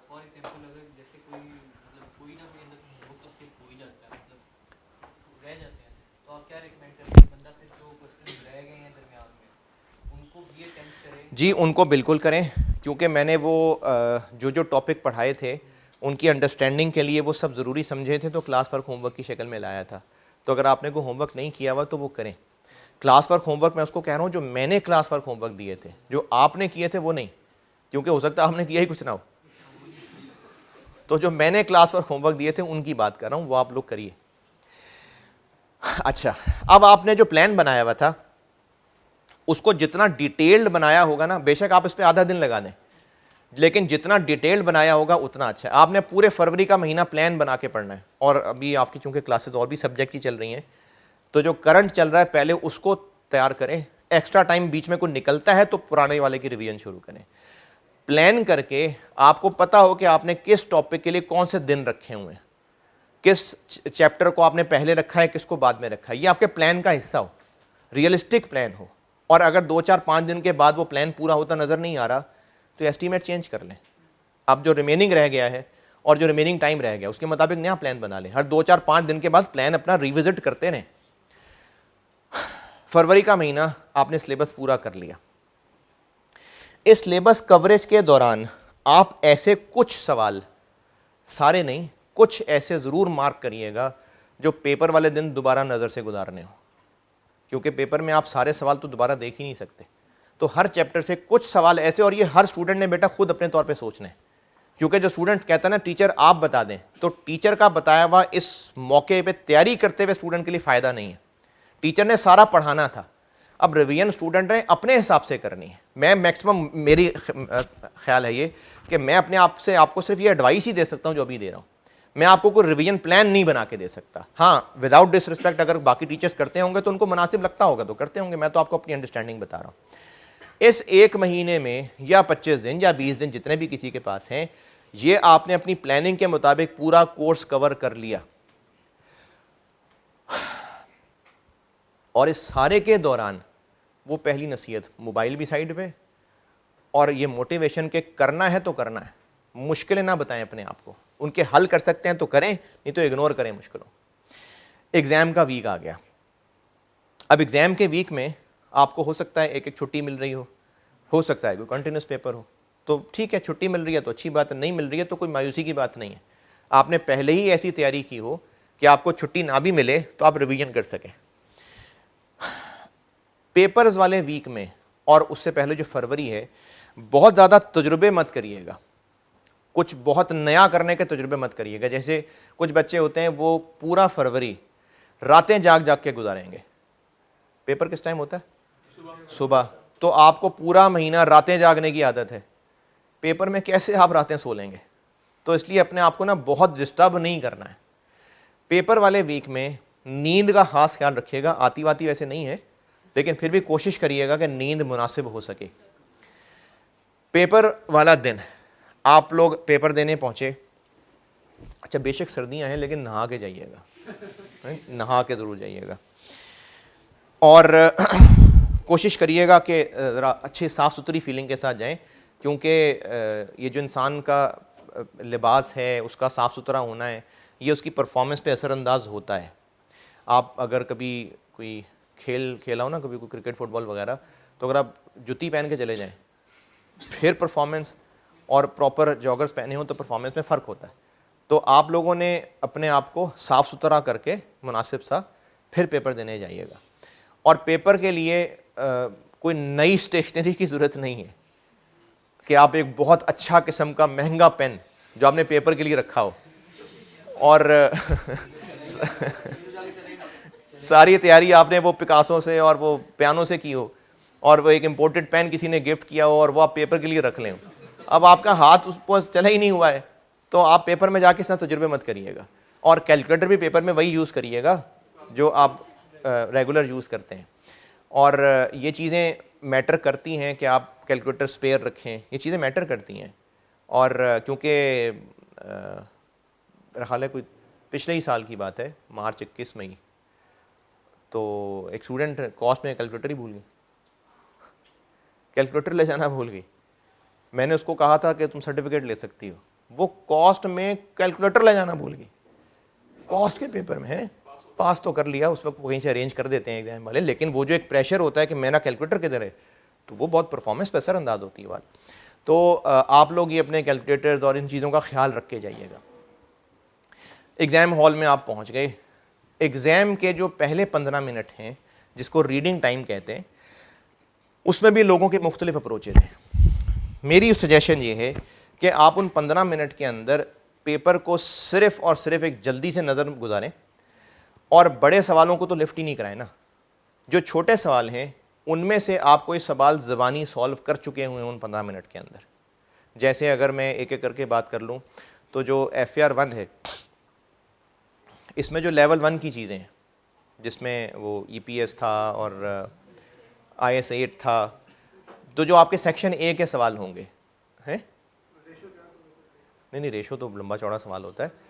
फॉर एग्जांपल अगर जैसे कोई मतलब कोई ना कोई अंदर होमवर्क तो स्किप हो ही जाता है, मतलब रह जाते हैं, तो आप क्या रिकमेंड करेंगे बंदा फिर जो क्वेश्चन रह गए हैं दरमियान में उनको भी अटेम्प्ट करे? जी उनको बिल्कुल करें, क्योंकि मैंने वो जो जो टॉपिक पढ़ाए थे उनकी अंडरस्टैंडिंग के लिए वो सब ज़रूरी समझे थे, तो क्लास वर्क होमवर्क की शक्ल में लाया था। तो अगर आपने कोई होमवर्क नहीं किया हुआ तो वो करें। क्लास वर्क होमवर्क मैं उसको कह रहा हूँ जो मैंने क्लास वर्क होमवर्क दिए थे, जो आपने किए थे वो नहीं, क्योंकि हो सकता है आपने किया ही कुछ ना हो। तो जो मैंने क्लास वर्क होमवर्क दिए थे उनकी बात कर रहा हूँ, वो आप लोग करिए। अच्छा, अब आपने जो प्लान बनाया हुआ था उसको जितना डिटेल्ड बनाया होगा ना, बेशक आप इस पर आधा दिन लगा दें, लेकिन जितना डिटेल्ड बनाया होगा उतना अच्छा है। आपने पूरे फरवरी का महीना प्लान बना के पढ़ना है, और अभी आपकी चूंकि क्लासेस और भी सब्जेक्ट की चल रही हैं, तो जो करंट चल रहा है पहले उसको तैयार करें। एक्स्ट्रा टाइम बीच में कोई निकलता है तो पुराने वाले की रिवीजन शुरू करें। प्लान करके आपको पता हो कि आपने किस टॉपिक के लिए कौन से दिन रखे हुए हैं, किस चैप्टर को आपने पहले रखा है, किसको बाद में रखा है, ये आपके प्लान का हिस्सा हो, रियलिस्टिक प्लान हो। और अगर 2, 4, 5 दिन के बाद वो प्लान पूरा होता नजर नहीं आ रहा तो एस्टीमेट चेंज कर लें। अब जो रिमेनिंग रह गया है और जो रिमेनिंग टाइम रह गया उसके मुताबिक नया प्लान बना लें। हर 2, 4, 5 दिन के बाद प्लान अपना रिविजिट करते रहें। फरवरी का महीना आपने सिलेबस पूरा कर लिया। इस सिलेबस कवरेज के दौरान आप ऐसे कुछ सवाल, सारे नहीं, कुछ ऐसे ज़रूर मार्क करिएगा जो पेपर वाले दिन दोबारा नज़र से गुजारने हो, क्योंकि पेपर में आप सारे सवाल तो दोबारा देख ही नहीं सकते। तो हर चैप्टर से कुछ सवाल ऐसे, और ये हर स्टूडेंट ने बेटा खुद अपने तौर पे सोचना है, क्योंकि जो स्टूडेंट कहता है ना टीचर आप बता दें, तो टीचर का बताया हुआ इस मौके पे तैयारी करते हुए स्टूडेंट के लिए फ़ायदा नहीं है। टीचर ने सारा पढ़ाना था, अब रिवीजन स्टूडेंट ने अपने हिसाब से करनी है। मैं मैक्सिमम, मेरी ख्याल है ये कि मैं अपने आप से आपको सिर्फ ये एडवाइस ही दे सकता हूँ जो अभी दे रहा हूँ। मैं आपको कोई रिवीजन प्लान नहीं बना के दे सकता। हाँ, विदाउट डिसरिस्पेक्ट, अगर बाकी टीचर्स करते होंगे तो उनको मुनासिब लगता होगा तो करते होंगे, मैं तो आपको अपनी अंडरस्टैंडिंग बता रहा हूँ। इस एक महीने में या 25 दिन या 20 दिन जितने भी किसी के पास हैं, ये आपने अपनी प्लानिंग के मुताबिक पूरा कोर्स कवर कर लिया, और इस सारे के दौरान वो पहली नसीहत, मोबाइल भी साइड पे, और ये मोटिवेशन के करना है तो करना है, मुश्किलें ना बताएं अपने आप को, उनके हल कर सकते हैं तो करें, नहीं तो इग्नोर करें मुश्किलों। एग्ज़ाम का वीक आ गया। अब एग्ज़ाम के वीक में आपको हो सकता है एक एक छुट्टी मिल रही हो सकता है कोई कंटिन्यूस पेपर हो, तो ठीक है, छुट्टी मिल रही है तो अच्छी बात है, नहीं मिल रही है तो कोई मायूसी की बात नहीं है। आपने पहले ही ऐसी तैयारी की हो कि आपको छुट्टी ना भी मिले तो आप रिवीजन कर सकें। पेपर्स वाले वीक में और उससे पहले जो फरवरी है, बहुत ज़्यादा तजुर्बे मत करिएगा, कुछ बहुत नया करने के तजुर्बे मत करिएगा। जैसे कुछ बच्चे होते हैं वो पूरा फरवरी रातें जाग जाग के गुजारेंगे। पेपर किस टाइम होता है? सुबह। तो आपको पूरा महीना रातें जागने की आदत है, पेपर में कैसे आप रातें सो लेंगे? तो इसलिए अपने आप को ना बहुत डिस्टर्ब नहीं करना है। पेपर वाले वीक में नींद का खास ख्याल रखिएगा, आती वाती वैसे नहीं है, लेकिन फिर भी कोशिश करिएगा कि नींद मुनासिब हो सके। पेपर वाला दिन आप लोग पेपर देने पहुंचे, अच्छा बेशक सर्दियां हैं लेकिन नहा के जाइएगा, नहा के ज़रूर जाइएगा, और कोशिश करिएगा कि ज़रा अच्छी साफ़ सुथरी फीलिंग के साथ जाएं, क्योंकि ये जो इंसान का लिबास है उसका साफ़ सुथरा होना है, ये उसकी परफॉर्मेंस पे असरअंदाज होता है। आप अगर कभी कोई खेल खेला हो ना, कभी कोई क्रिकेट फुटबॉल वगैरह, तो अगर आप जूती पहन के चले जाएं फिर परफॉर्मेंस, और प्रॉपर जॉगर्स पहने हो तो परफॉर्मेंस में फ़र्क होता है। तो आप लोगों ने अपने आप को साफ़ सुथरा करके मुनासिब सा फिर पेपर देने जाइएगा। और पेपर के लिए कोई नई स्टेशनरी की ज़रूरत नहीं है कि आप एक बहुत अच्छा किस्म का महंगा पेन जो आपने पेपर के लिए रखा हो और सारी तैयारी आपने वो पिकासो से और वो पियानो से की हो, और वो एक इम्पोर्टेड पेन किसी ने गिफ्ट किया हो और वो आप पेपर के लिए रख लें। अब आपका हाथ उस पर चला ही नहीं हुआ है, तो आप पेपर में जाके इस तरह तजुर्बे मत करिएगा। और कैलकुलेटर भी पेपर में वही यूज़ करिएगा जो आप रेगुलर यूज़ करते हैं। और ये चीज़ें मैटर करती हैं कि आप कैलकुलेटर स्पेयर रखें, ये चीज़ें मैटर करती हैं। और क्योंकि मेरा ख्याल है कोई पिछले ही साल की बात है, मार्च 21 मई, तो एक स्टूडेंट कॉस्ट में कैलकुलेटर ही भूल गई, कैलकुलेटर ले जाना भूल गई। मैंने उसको कहा था कि तुम सर्टिफिकेट ले सकती हो, वो कॉस्ट में कैलकुलेटर ले जाना भूल गई। कॉस्ट के पेपर में है, पास तो कर लिया, उस वक्त कहीं से अरेंज कर देते हैं एग्जाम वाले, लेकिन वो जो एक प्रेशर होता है कि मेरा कैलकुलेटर किधर है, तो वो बहुत परफॉर्मेंस पर असरअंदाज होती है बात। तो आप लोग ये अपने कैलकुलेटर्स और इन चीज़ों का ख्याल रख के जाइएगा। एग्ज़ाम हॉल में आप पहुँच गए, एग्ज़ाम के जो पहले 15 मिनट हैं जिसको रीडिंग टाइम कहते हैं, उसमें भी लोगों के मुख्तलिफ अप्रोचेज हैं। मेरी सजेशन ये है कि आप उन 15 मिनट के अंदर पेपर को सिर्फ़ और सिर्फ एक जल्दी से नज़र गुजारें, और बड़े सवालों को तो लिफ्ट ही नहीं कराएं ना। जो छोटे सवाल हैं उनमें से आप कोई सवाल ज़बानी सॉल्व कर चुके हुए हैं उन 15 मिनट के अंदर। जैसे अगर मैं एक एक करके बात कर लूँ, तो जो FAR 1 है, इसमें जो लेवल 1 की चीज़ें हैं, जिसमें वो EPS था और IS 8 था, तो जो आपके सेक्शन A के सवाल होंगे हैं, नहीं रेशो तो लंबा चौड़ा सवाल होता है।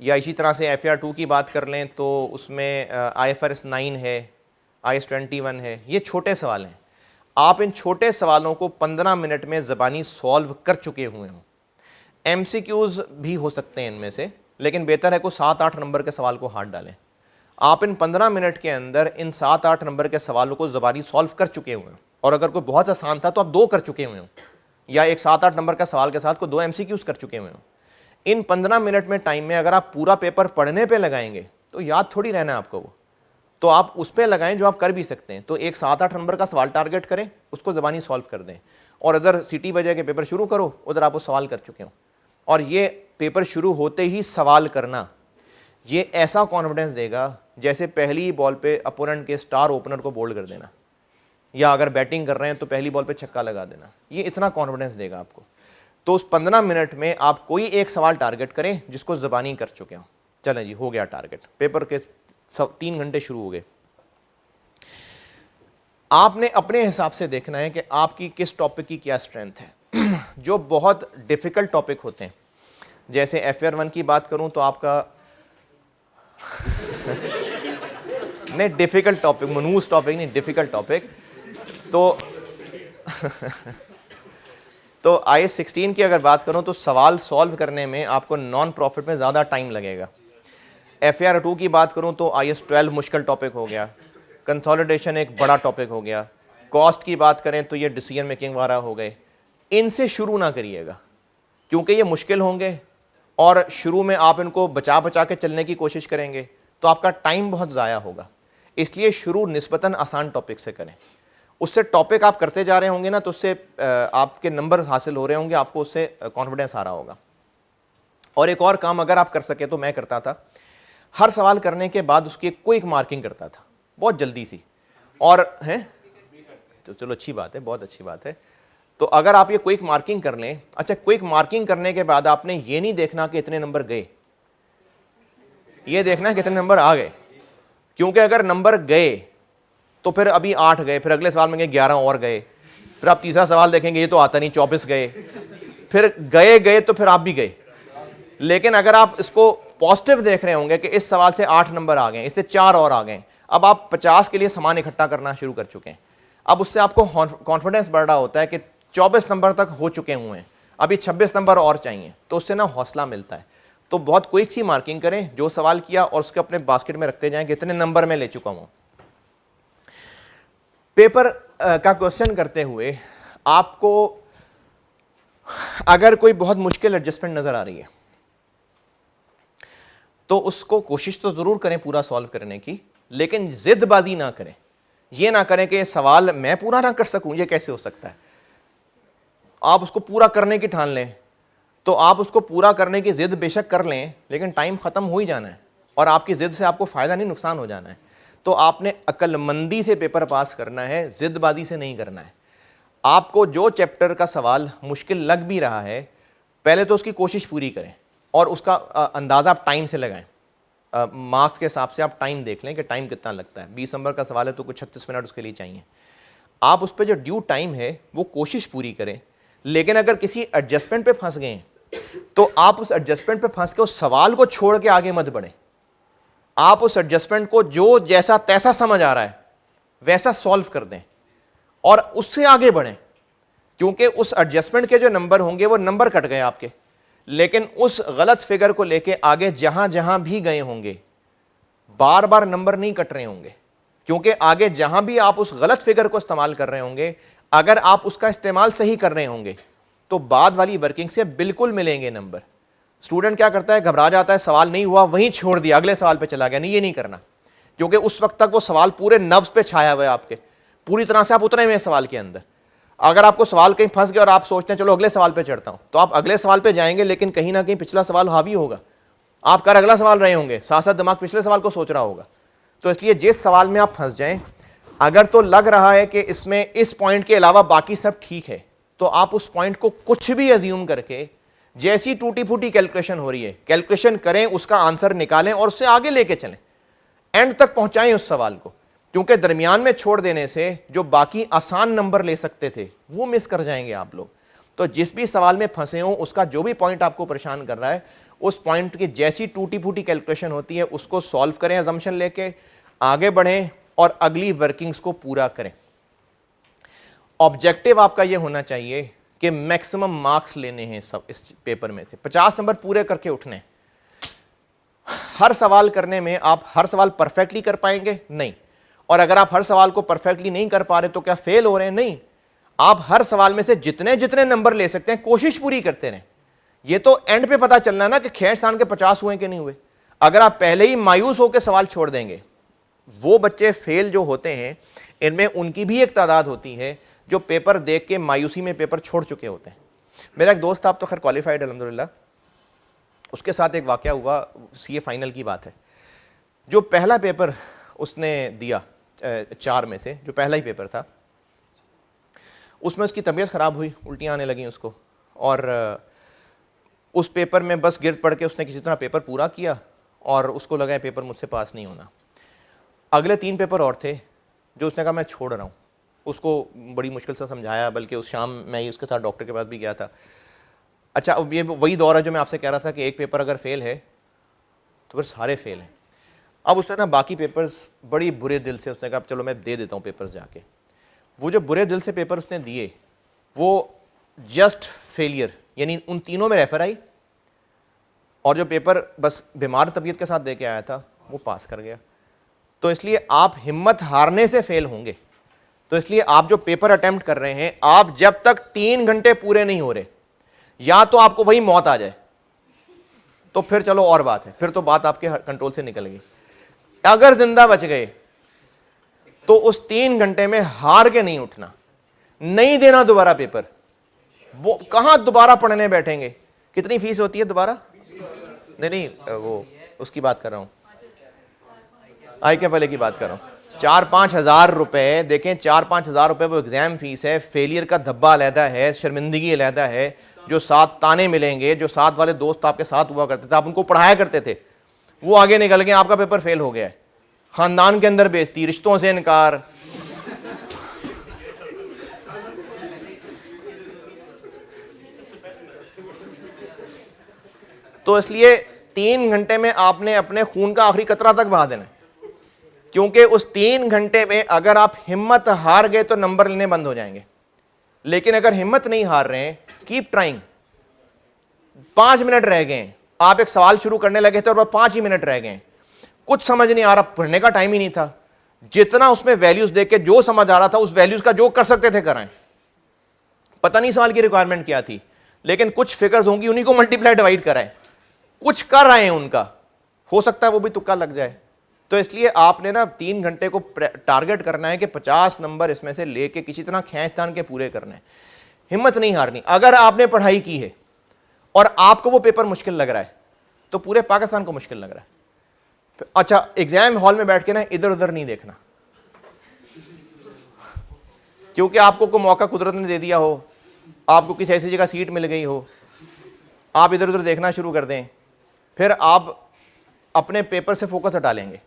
या इसी तरह से FAR 2 की बात कर लें तो उसमें IFRS 9 है, IS 21 है, ये छोटे सवाल हैं। आप इन छोटे सवालों को 15 मिनट में ज़बानी सॉल्व कर चुके हुए हों। MCQs भी हो सकते हैं इनमें से, लेकिन बेहतर है को 7-8 नंबर के सवाल को हाथ डालें। आप इन 15 मिनट के अंदर इन 7-8 नंबर के सवालों को ज़बानी सॉल्व कर चुके हुए हैं, और अगर कोई बहुत आसान था तो आप 2 कर चुके हुए हों, या एक 7-8 नंबर का सवाल के साथ को 2 MCQs कर चुके हुए हों। इन 15 मिनट में टाइम में अगर आप पूरा पेपर पढ़ने पे लगाएंगे तो याद थोड़ी रहना है आपको, वो तो आप उस पर लगाएं जो आप कर भी सकते हैं। तो एक 7-8 नंबर का सवाल टारगेट करें, उसको ज़बानी सॉल्व कर दें, और इधर सिटी बजे के पेपर शुरू करो, उधर आप वो सवाल कर चुके हो। और ये पेपर शुरू होते ही सवाल करना, ये ऐसा कॉन्फिडेंस देगा जैसे पहली बॉल पे अपोनेंट के स्टार ओपनर को बोल्ड कर देना, या अगर बैटिंग कर रहे हैं तो पहली बॉल पे छक्का लगा देना, ये इतना कॉन्फिडेंस देगा आपको। तो उस 15 मिनट में आप कोई एक सवाल टारगेट करें जिसको ज़बानी कर चुके हो। चलें जी, हो गया टारगेट, पेपर के 3 घंटे शुरू हो गए। आपने अपने हिसाब से देखना है कि आपकी किस टॉपिक की क्या स्ट्रेंथ है। जो बहुत डिफ़िकल्ट टॉपिक होते हैं, जैसे FAR 1 की बात करूं तो आपका नहीं डिफ़िकल्ट टॉपिक, मनूस टॉपिक नहीं, डिफ़िकल्ट टॉपिक, तो IS 16 की अगर बात करूं तो सवाल सॉल्व करने में आपको नॉन प्रॉफिट में ज़्यादा टाइम लगेगा। FAR 2 की बात करूं तो IS 12 मुश्किल टॉपिक हो गया, कंसोलिडेशन एक बड़ा टॉपिक हो गया, कॉस्ट की बात करें तो ये डिसीजन मेकिंग वाला हो गए। इनसे शुरू ना करिएगा क्योंकि ये मुश्किल होंगे, और शुरू में आप इनको बचा बचा के चलने की कोशिश करेंगे तो आपका टाइम बहुत ज़ाया होगा। इसलिए शुरू निस्बतन आसान टॉपिक से करें। उससे टॉपिक आप करते जा रहे होंगे ना, तो उससे आपके नंबर हासिल हो रहे होंगे, आपको उससे कॉन्फिडेंस आ रहा होगा। और एक और काम अगर आप कर सके तो मैं करता था, हर सवाल करने के बाद उसकी एक क्विक मार्किंग करता था, बहुत जल्दी सी। और हैं तो चलो अच्छी बात है, बहुत अच्छी बात है। तो अगर आप ये क्विक मार्किंग कर लें, अच्छा क्विक मार्किंग करने के बाद आपने ये नहीं देखना कि इतने नंबर गए, ये देखना है कितने नंबर आ गए। क्योंकि अगर नंबर गए तो फिर अभी 8 गए, फिर अगले सवाल में गए 11 और गए, फिर आप तीसरा सवाल देखेंगे ये तो आता नहीं 24 गए, फिर गए तो फिर आप भी गए। लेकिन अगर आप इसको पॉजिटिव देख रहे होंगे कि इस सवाल से 8 नंबर आ गए, इससे 4 और आ गए, अब आप 50 के लिए सामान इकट्ठा करना शुरू कर चुके हैं। अब उससे आपको कॉन्फिडेंस बढ़ रहा होता है कि 24 नंबर तक हो चुके हुए हैं, अभी 26 नंबर और चाहिए, तो उससे ना हौसला मिलता है। तो बहुत क्विक सी मार्किंग करें, जो सवाल किया और उसके अपने बास्केट में रखते जाएं, कितने नंबर में ले चुका हूं। पेपर का क्वेश्चन करते हुए आपको अगर कोई बहुत मुश्किल एडजस्टमेंट नजर आ रही है तो उसको कोशिश तो जरूर करें पूरा सॉल्व करने की, लेकिन जिदबाजी ना करें। यह ना करें कि सवाल मैं पूरा ना कर सकूं, यह कैसे हो सकता है। आप उसको पूरा करने की ठान लें तो आप उसको पूरा करने की जिद बेशक कर लें, लेकिन टाइम खत्म हो ही जाना है और आपकी जिद से आपको फायदा नहीं नुकसान हो जाना है। तो आपने अक्लमंदी से पेपर पास करना है, जिदबाजी से नहीं करना है। आपको जो चैप्टर का सवाल मुश्किल लग भी रहा है, पहले तो उसकी कोशिश पूरी करें और उसका अंदाज़ा आप टाइम से लगाएं। मार्क्स के हिसाब से आप टाइम देख लें कि टाइम कितना लगता है। 20 नंबर का सवाल है तो कुछ 36 मिनट उसके लिए चाहिए। आप उस पर जो ड्यू टाइम है वो कोशिश पूरी करें। लेकिन अगर किसी एडजस्टमेंट पे फंस गए तो आप उस एडजस्टमेंट पे फंस के उस सवाल को छोड़ के आगे मत बढ़ें। आप उस एडजस्टमेंट को जो जैसा तैसा समझ आ रहा है वैसा सॉल्व कर दें और उससे आगे बढ़ें, क्योंकि उस एडजस्टमेंट के जो नंबर होंगे वो नंबर कट गए आपके, लेकिन उस गलत फिगर को लेके आगे जहां जहां भी गए होंगे बार बार नंबर नहीं कट रहे होंगे, क्योंकि आगे जहां भी आप उस गलत फिगर को इस्तेमाल कर रहे होंगे, अगर आप उसका इस्तेमाल सही कर रहे होंगे तो बाद वाली वर्किंग से बिल्कुल मिलेंगे नंबर। स्टूडेंट क्या करता है, घबरा जाता है, सवाल नहीं हुआ वहीं छोड़ दिया, अगले सवाल पे चला गया। नहीं, ये नहीं करना, क्योंकि उस वक्त तक वो सवाल पूरे नफ्स पे छाया हुआ है आपके, पूरी तरह से आप उतरे हुए सवाल के अंदर। अगर आपको सवाल कहीं फंस गया और आप सोचते हैं चलो अगले सवाल पे चढ़ता हूं, तो आप अगले सवाल पे जाएंगे, लेकिन कहीं ना कहीं पिछला सवाल हावी होगा, आप कर अगला सवाल रहे होंगे, साथ साथ दिमाग पिछले सवाल को सोच रहा होगा। तो इसलिए जिस सवाल में आप फंस जाएं, अगर तो लग रहा है कि इसमें इस पॉइंट के अलावा बाकी सब ठीक है, तो आप उस पॉइंट को कुछ भी अज्यूम करके जैसी टूटी फूटी कैलकुलेशन हो रही है कैलकुलेशन करें, उसका आंसर निकालें और उससे आगे लेके चलें, एंड तक पहुंचाएं उस सवाल को। क्योंकि दरमियान में छोड़ देने से जो बाकी आसान नंबर ले सकते थे वो मिस कर जाएंगे आप लोग। तो जिस भी सवाल में फंसे हो, उसका जो भी पॉइंट आपको परेशान कर रहा है, उस पॉइंट की जैसी टूटी फूटी कैलकुलेशन होती है उसको सॉल्व करें, अजम्पशन लेके आगे बढ़ें और अगली वर्किंग्स को पूरा करें। ऑब्जेक्टिव आपका यह होना चाहिए कि मैक्सिमम मार्क्स लेने हैं सब इस पेपर में से, 50 नंबर पूरे करके उठने। हर सवाल करने में आप हर सवाल परफेक्टली कर पाएंगे? नहीं। और अगर आप हर सवाल को परफेक्टली नहीं कर पा रहे तो क्या फेल हो रहे हैं? नहीं। आप हर सवाल में से जितने जितने नंबर ले सकते हैं कोशिश पूरी करते रहें। ये तो एंड पे पता चलना है ना कि खैर स्थान के 50 हुए कि नहीं हुए। अगर आप पहले ही मायूस होकर सवाल छोड़ देंगे, वो बच्चे फेल जो होते हैं इनमें उनकी भी एक तादाद होती है जो पेपर देख के मायूसी में पेपर छोड़ चुके होते हैं। मेरा एक दोस्त था, आप तो खैर क्वालिफाइड अल्हम्दुलिल्लाह, उसके साथ एक वाकया हुआ, सीए फाइनल की बात है। जो पहला पेपर उसने दिया 4 में से जो पहला ही पेपर था, उसमें उसकी तबीयत ख़राब हुई, उल्टियाँ आने लगी उसको, और उस पेपर में बस गिर पड़ के उसने किसी तरह पेपर पूरा किया और उसको लगा है पेपर मुझसे पास नहीं होना। अगले 3 पेपर और थे जो उसने कहा मैं छोड़ रहा हूँ। उसको बड़ी मुश्किल से समझाया, बल्कि उस शाम मैं ही उसके साथ डॉक्टर के पास भी गया था। अच्छा, अब ये वही दौर है जो मैं आपसे कह रहा था कि एक पेपर अगर फेल है तो फिर सारे फेल हैं। अब उसने ना बाकी पेपर्स बड़ी बुरे दिल से उसने कहा चलो मैं दे देता हूँ पेपर्स जाके। वो जो बुरे दिल से पेपर उसने दिए वो जस्ट फेलियर, यानी उन तीनों में रेफर आई, और जो पेपर बस बीमार तबीयत के साथ दे के आया था वो पास कर गया। तो इसलिए आप हिम्मत हारने से फेल होंगे। तो इसलिए आप जो पेपर अटेम्प्ट कर रहे हैं, आप जब तक 3 घंटे पूरे नहीं हो रहे, या तो आपको वही मौत आ जाए तो फिर चलो और बात है, फिर तो बात आपके कंट्रोल से निकल गई। अगर जिंदा बच गए, तो उस 3 घंटे में हार के नहीं उठना, नहीं देना दोबारा पेपर। वो कहां दोबारा पढ़ने बैठेंगे? कितनी फीस होती है दोबारा? नहीं, वो उसकी बात कर रहा हूं, ICAP वाले की बात कर रहा हूं। 4-5 हज़ार रुपए, देखें 4-5 हज़ार रुपए वो एग्जाम फीस है। फेलियर का धब्बा अलहदा है, शर्मिंदगी अलहदा है, जो 7 ताने मिलेंगे, जो 7 वाले दोस्त आपके साथ हुआ करते थे, आप उनको पढ़ाया करते थे, वो आगे निकल गए, आपका पेपर फेल हो गया है। खानदान के अंदर बेइज्जती, रिश्तों से इनकार। तो इसलिए 3 घंटे में आपने अपने खून का आखिरी कतरा तक बहा देना है, क्योंकि उस 3 घंटे में अगर आप हिम्मत हार गए तो नंबर लेने बंद हो जाएंगे। लेकिन अगर हिम्मत नहीं हार रहे हैं, कीप ट्राइंग। 5 मिनट रह गए, आप एक सवाल शुरू करने लगे थे और 5 ही मिनट रह गए, कुछ समझ नहीं आ रहा, पढ़ने का टाइम ही नहीं था, जितना उसमें वैल्यूज देख के जो समझ आ रहा था उस वैल्यूज का जो कर सकते थे कराएं। पता नहीं सवाल की रिक्वायरमेंट क्या थी, लेकिन कुछ फिगर्स होंगी, उन्हीं को मल्टीप्लाई डिवाइड कराएं। कुछ कर रहे हैं उनका, हो सकता है वो भी तुक्का लग जाए। तो इसलिए आपने ना 3 घंटे को टारगेट करना है कि 50 नंबर इसमें से लेके किसी तरह खींच तान के पूरे करने हैं। हिम्मत नहीं हारनी। अगर आपने पढ़ाई की है और आपको वो पेपर मुश्किल लग रहा है तो पूरे पाकिस्तान को मुश्किल लग रहा है। अच्छा, एग्जाम हॉल में बैठ के ना इधर उधर नहीं देखना, क्योंकि आपको कोई मौका कुदरत ने दे दिया हो, आपको किसी ऐसी जगह सीट मिल गई हो, आप इधर उधर देखना शुरू कर दें, फिर आप अपने पेपर से फोकस हटा लेंगे।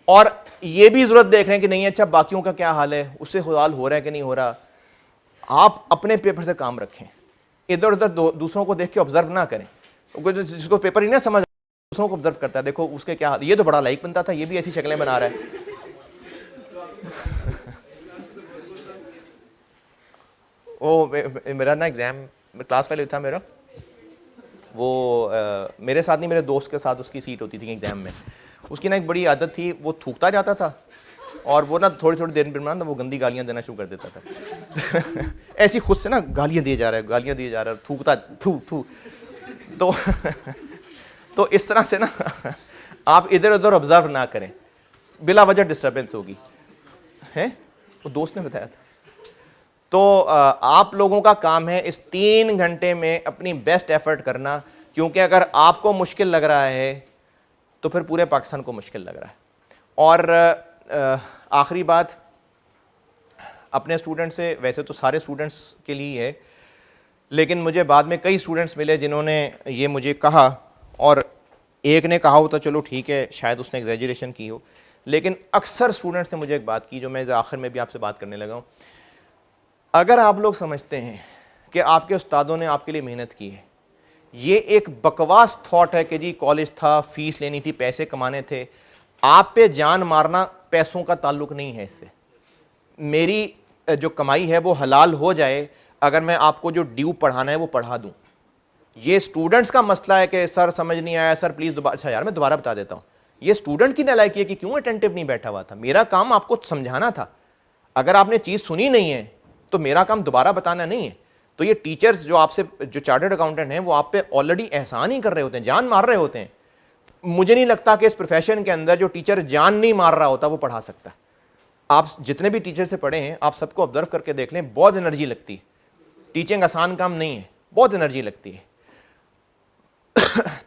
और ये भी जरूरत देख रहे हैं कि नहीं अच्छा बाकियों का क्या हाल है, उससे हाल हो रहा है कि नहीं हो रहा। आप अपने पेपर से काम रखें, इधर उधर दूसरों को देख के ऑब्जर्व ना करें। जिसको पेपर ही ना समझ, दूसरों को ऑब्जर्व करता है, देखो उसके क्या हाल, ये तो बड़ा लाइक बनता था, ये भी ऐसी शक्लें बना रहा है। ओ मेरा ना एग्जाम क्लास फेलो था मेरा, वो मेरे साथ नहीं, मेरे दोस्त के साथ उसकी सीट होती थी एग्जाम में। उसकी ना एक बड़ी आदत थी, वो थूकता जाता था और वो ना थोड़ी थोड़ी देर में वो गंदी गालियां देना शुरू कर देता था। ऐसी खुद से ना गालियां दिए जा रहा है, गालियां दिए जा रहा है, थूकता थू थू। तो इस तरह से ना आप इधर उधर ऑब्जर्व ना करें, बिला वजह डिस्टर्बेंस होगी, है वो दोस्त ने बताया था। तो आप लोगों का काम है इस 3 घंटे में अपनी बेस्ट एफर्ट करना, क्योंकि अगर आपको मुश्किल लग रहा है तो फिर पूरे पाकिस्तान को मुश्किल लग रहा है। और आखिरी बात अपने स्टूडेंट से, वैसे तो सारे स्टूडेंट्स के लिए है, लेकिन मुझे बाद में कई स्टूडेंट्स मिले जिन्होंने ये मुझे कहा, और एक ने कहा हो तो चलो ठीक है, शायद उसने एग्जैजरेशन की हो, लेकिन अक्सर स्टूडेंट्स ने मुझे एक बात की जो मैं आखिर में भी आपसे बात करने लगा हूँ। अगर आप लोग समझते हैं कि आपके उस्तादों ने आपके लिए मेहनत की है, ये एक बकवास थॉट है कि जी कॉलेज था, फीस लेनी थी, पैसे कमाने थे, आप पे जान मारना पैसों का ताल्लुक नहीं है इससे। मेरी जो कमाई है वो हलाल हो जाए, अगर मैं आपको जो ड्यू पढ़ाना है वो पढ़ा दूं। ये स्टूडेंट्स का मसला है कि सर समझ नहीं आया, सर प्लीज दोबारा। अच्छा यार मैं दोबारा बता देता हूं, ये स्टूडेंट की नालायकी है कि क्यों अटेंटिव नहीं बैठा हुआ था। मेरा काम आपको समझाना था, अगर आपने चीज सुनी नहीं है तो मेरा काम दोबारा बताना नहीं है। तो ये टीचर्स जो आपसे, जो चार्टर्ड अकाउंटेंट हैं, वो आप पे ऑलरेडी एहसान ही कर रहे होते हैं, जान मार रहे होते हैं। मुझे नहीं लगता कि इस प्रोफेशन के अंदर जो टीचर जान नहीं मार रहा होता वो पढ़ा सकता है। आप जितने भी टीचर से पढ़े हैं, आप सबको ऑब्जर्व करके देख लें, बहुत एनर्जी लगती है। टीचिंग आसान काम नहीं है, बहुत एनर्जी लगती है।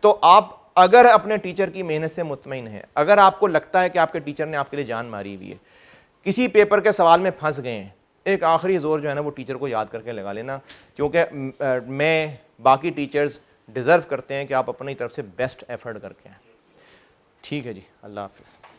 तो आप अगर अपने टीचर की मेहनत से मुतमईन है, अगर आपको लगता है कि आपके टीचर ने आपके लिए जान मारी हुई है, किसी पेपर के सवाल में फंस गए हैं, एक आखिरी जोर जो है ना वो टीचर को याद करके लगा लेना, क्योंकि मैं बाकी टीचर्स डिज़र्व करते हैं कि आप अपनी तरफ से बेस्ट एफर्ट करके आएँ। ठीक है जी, अल्लाह हाफिज़।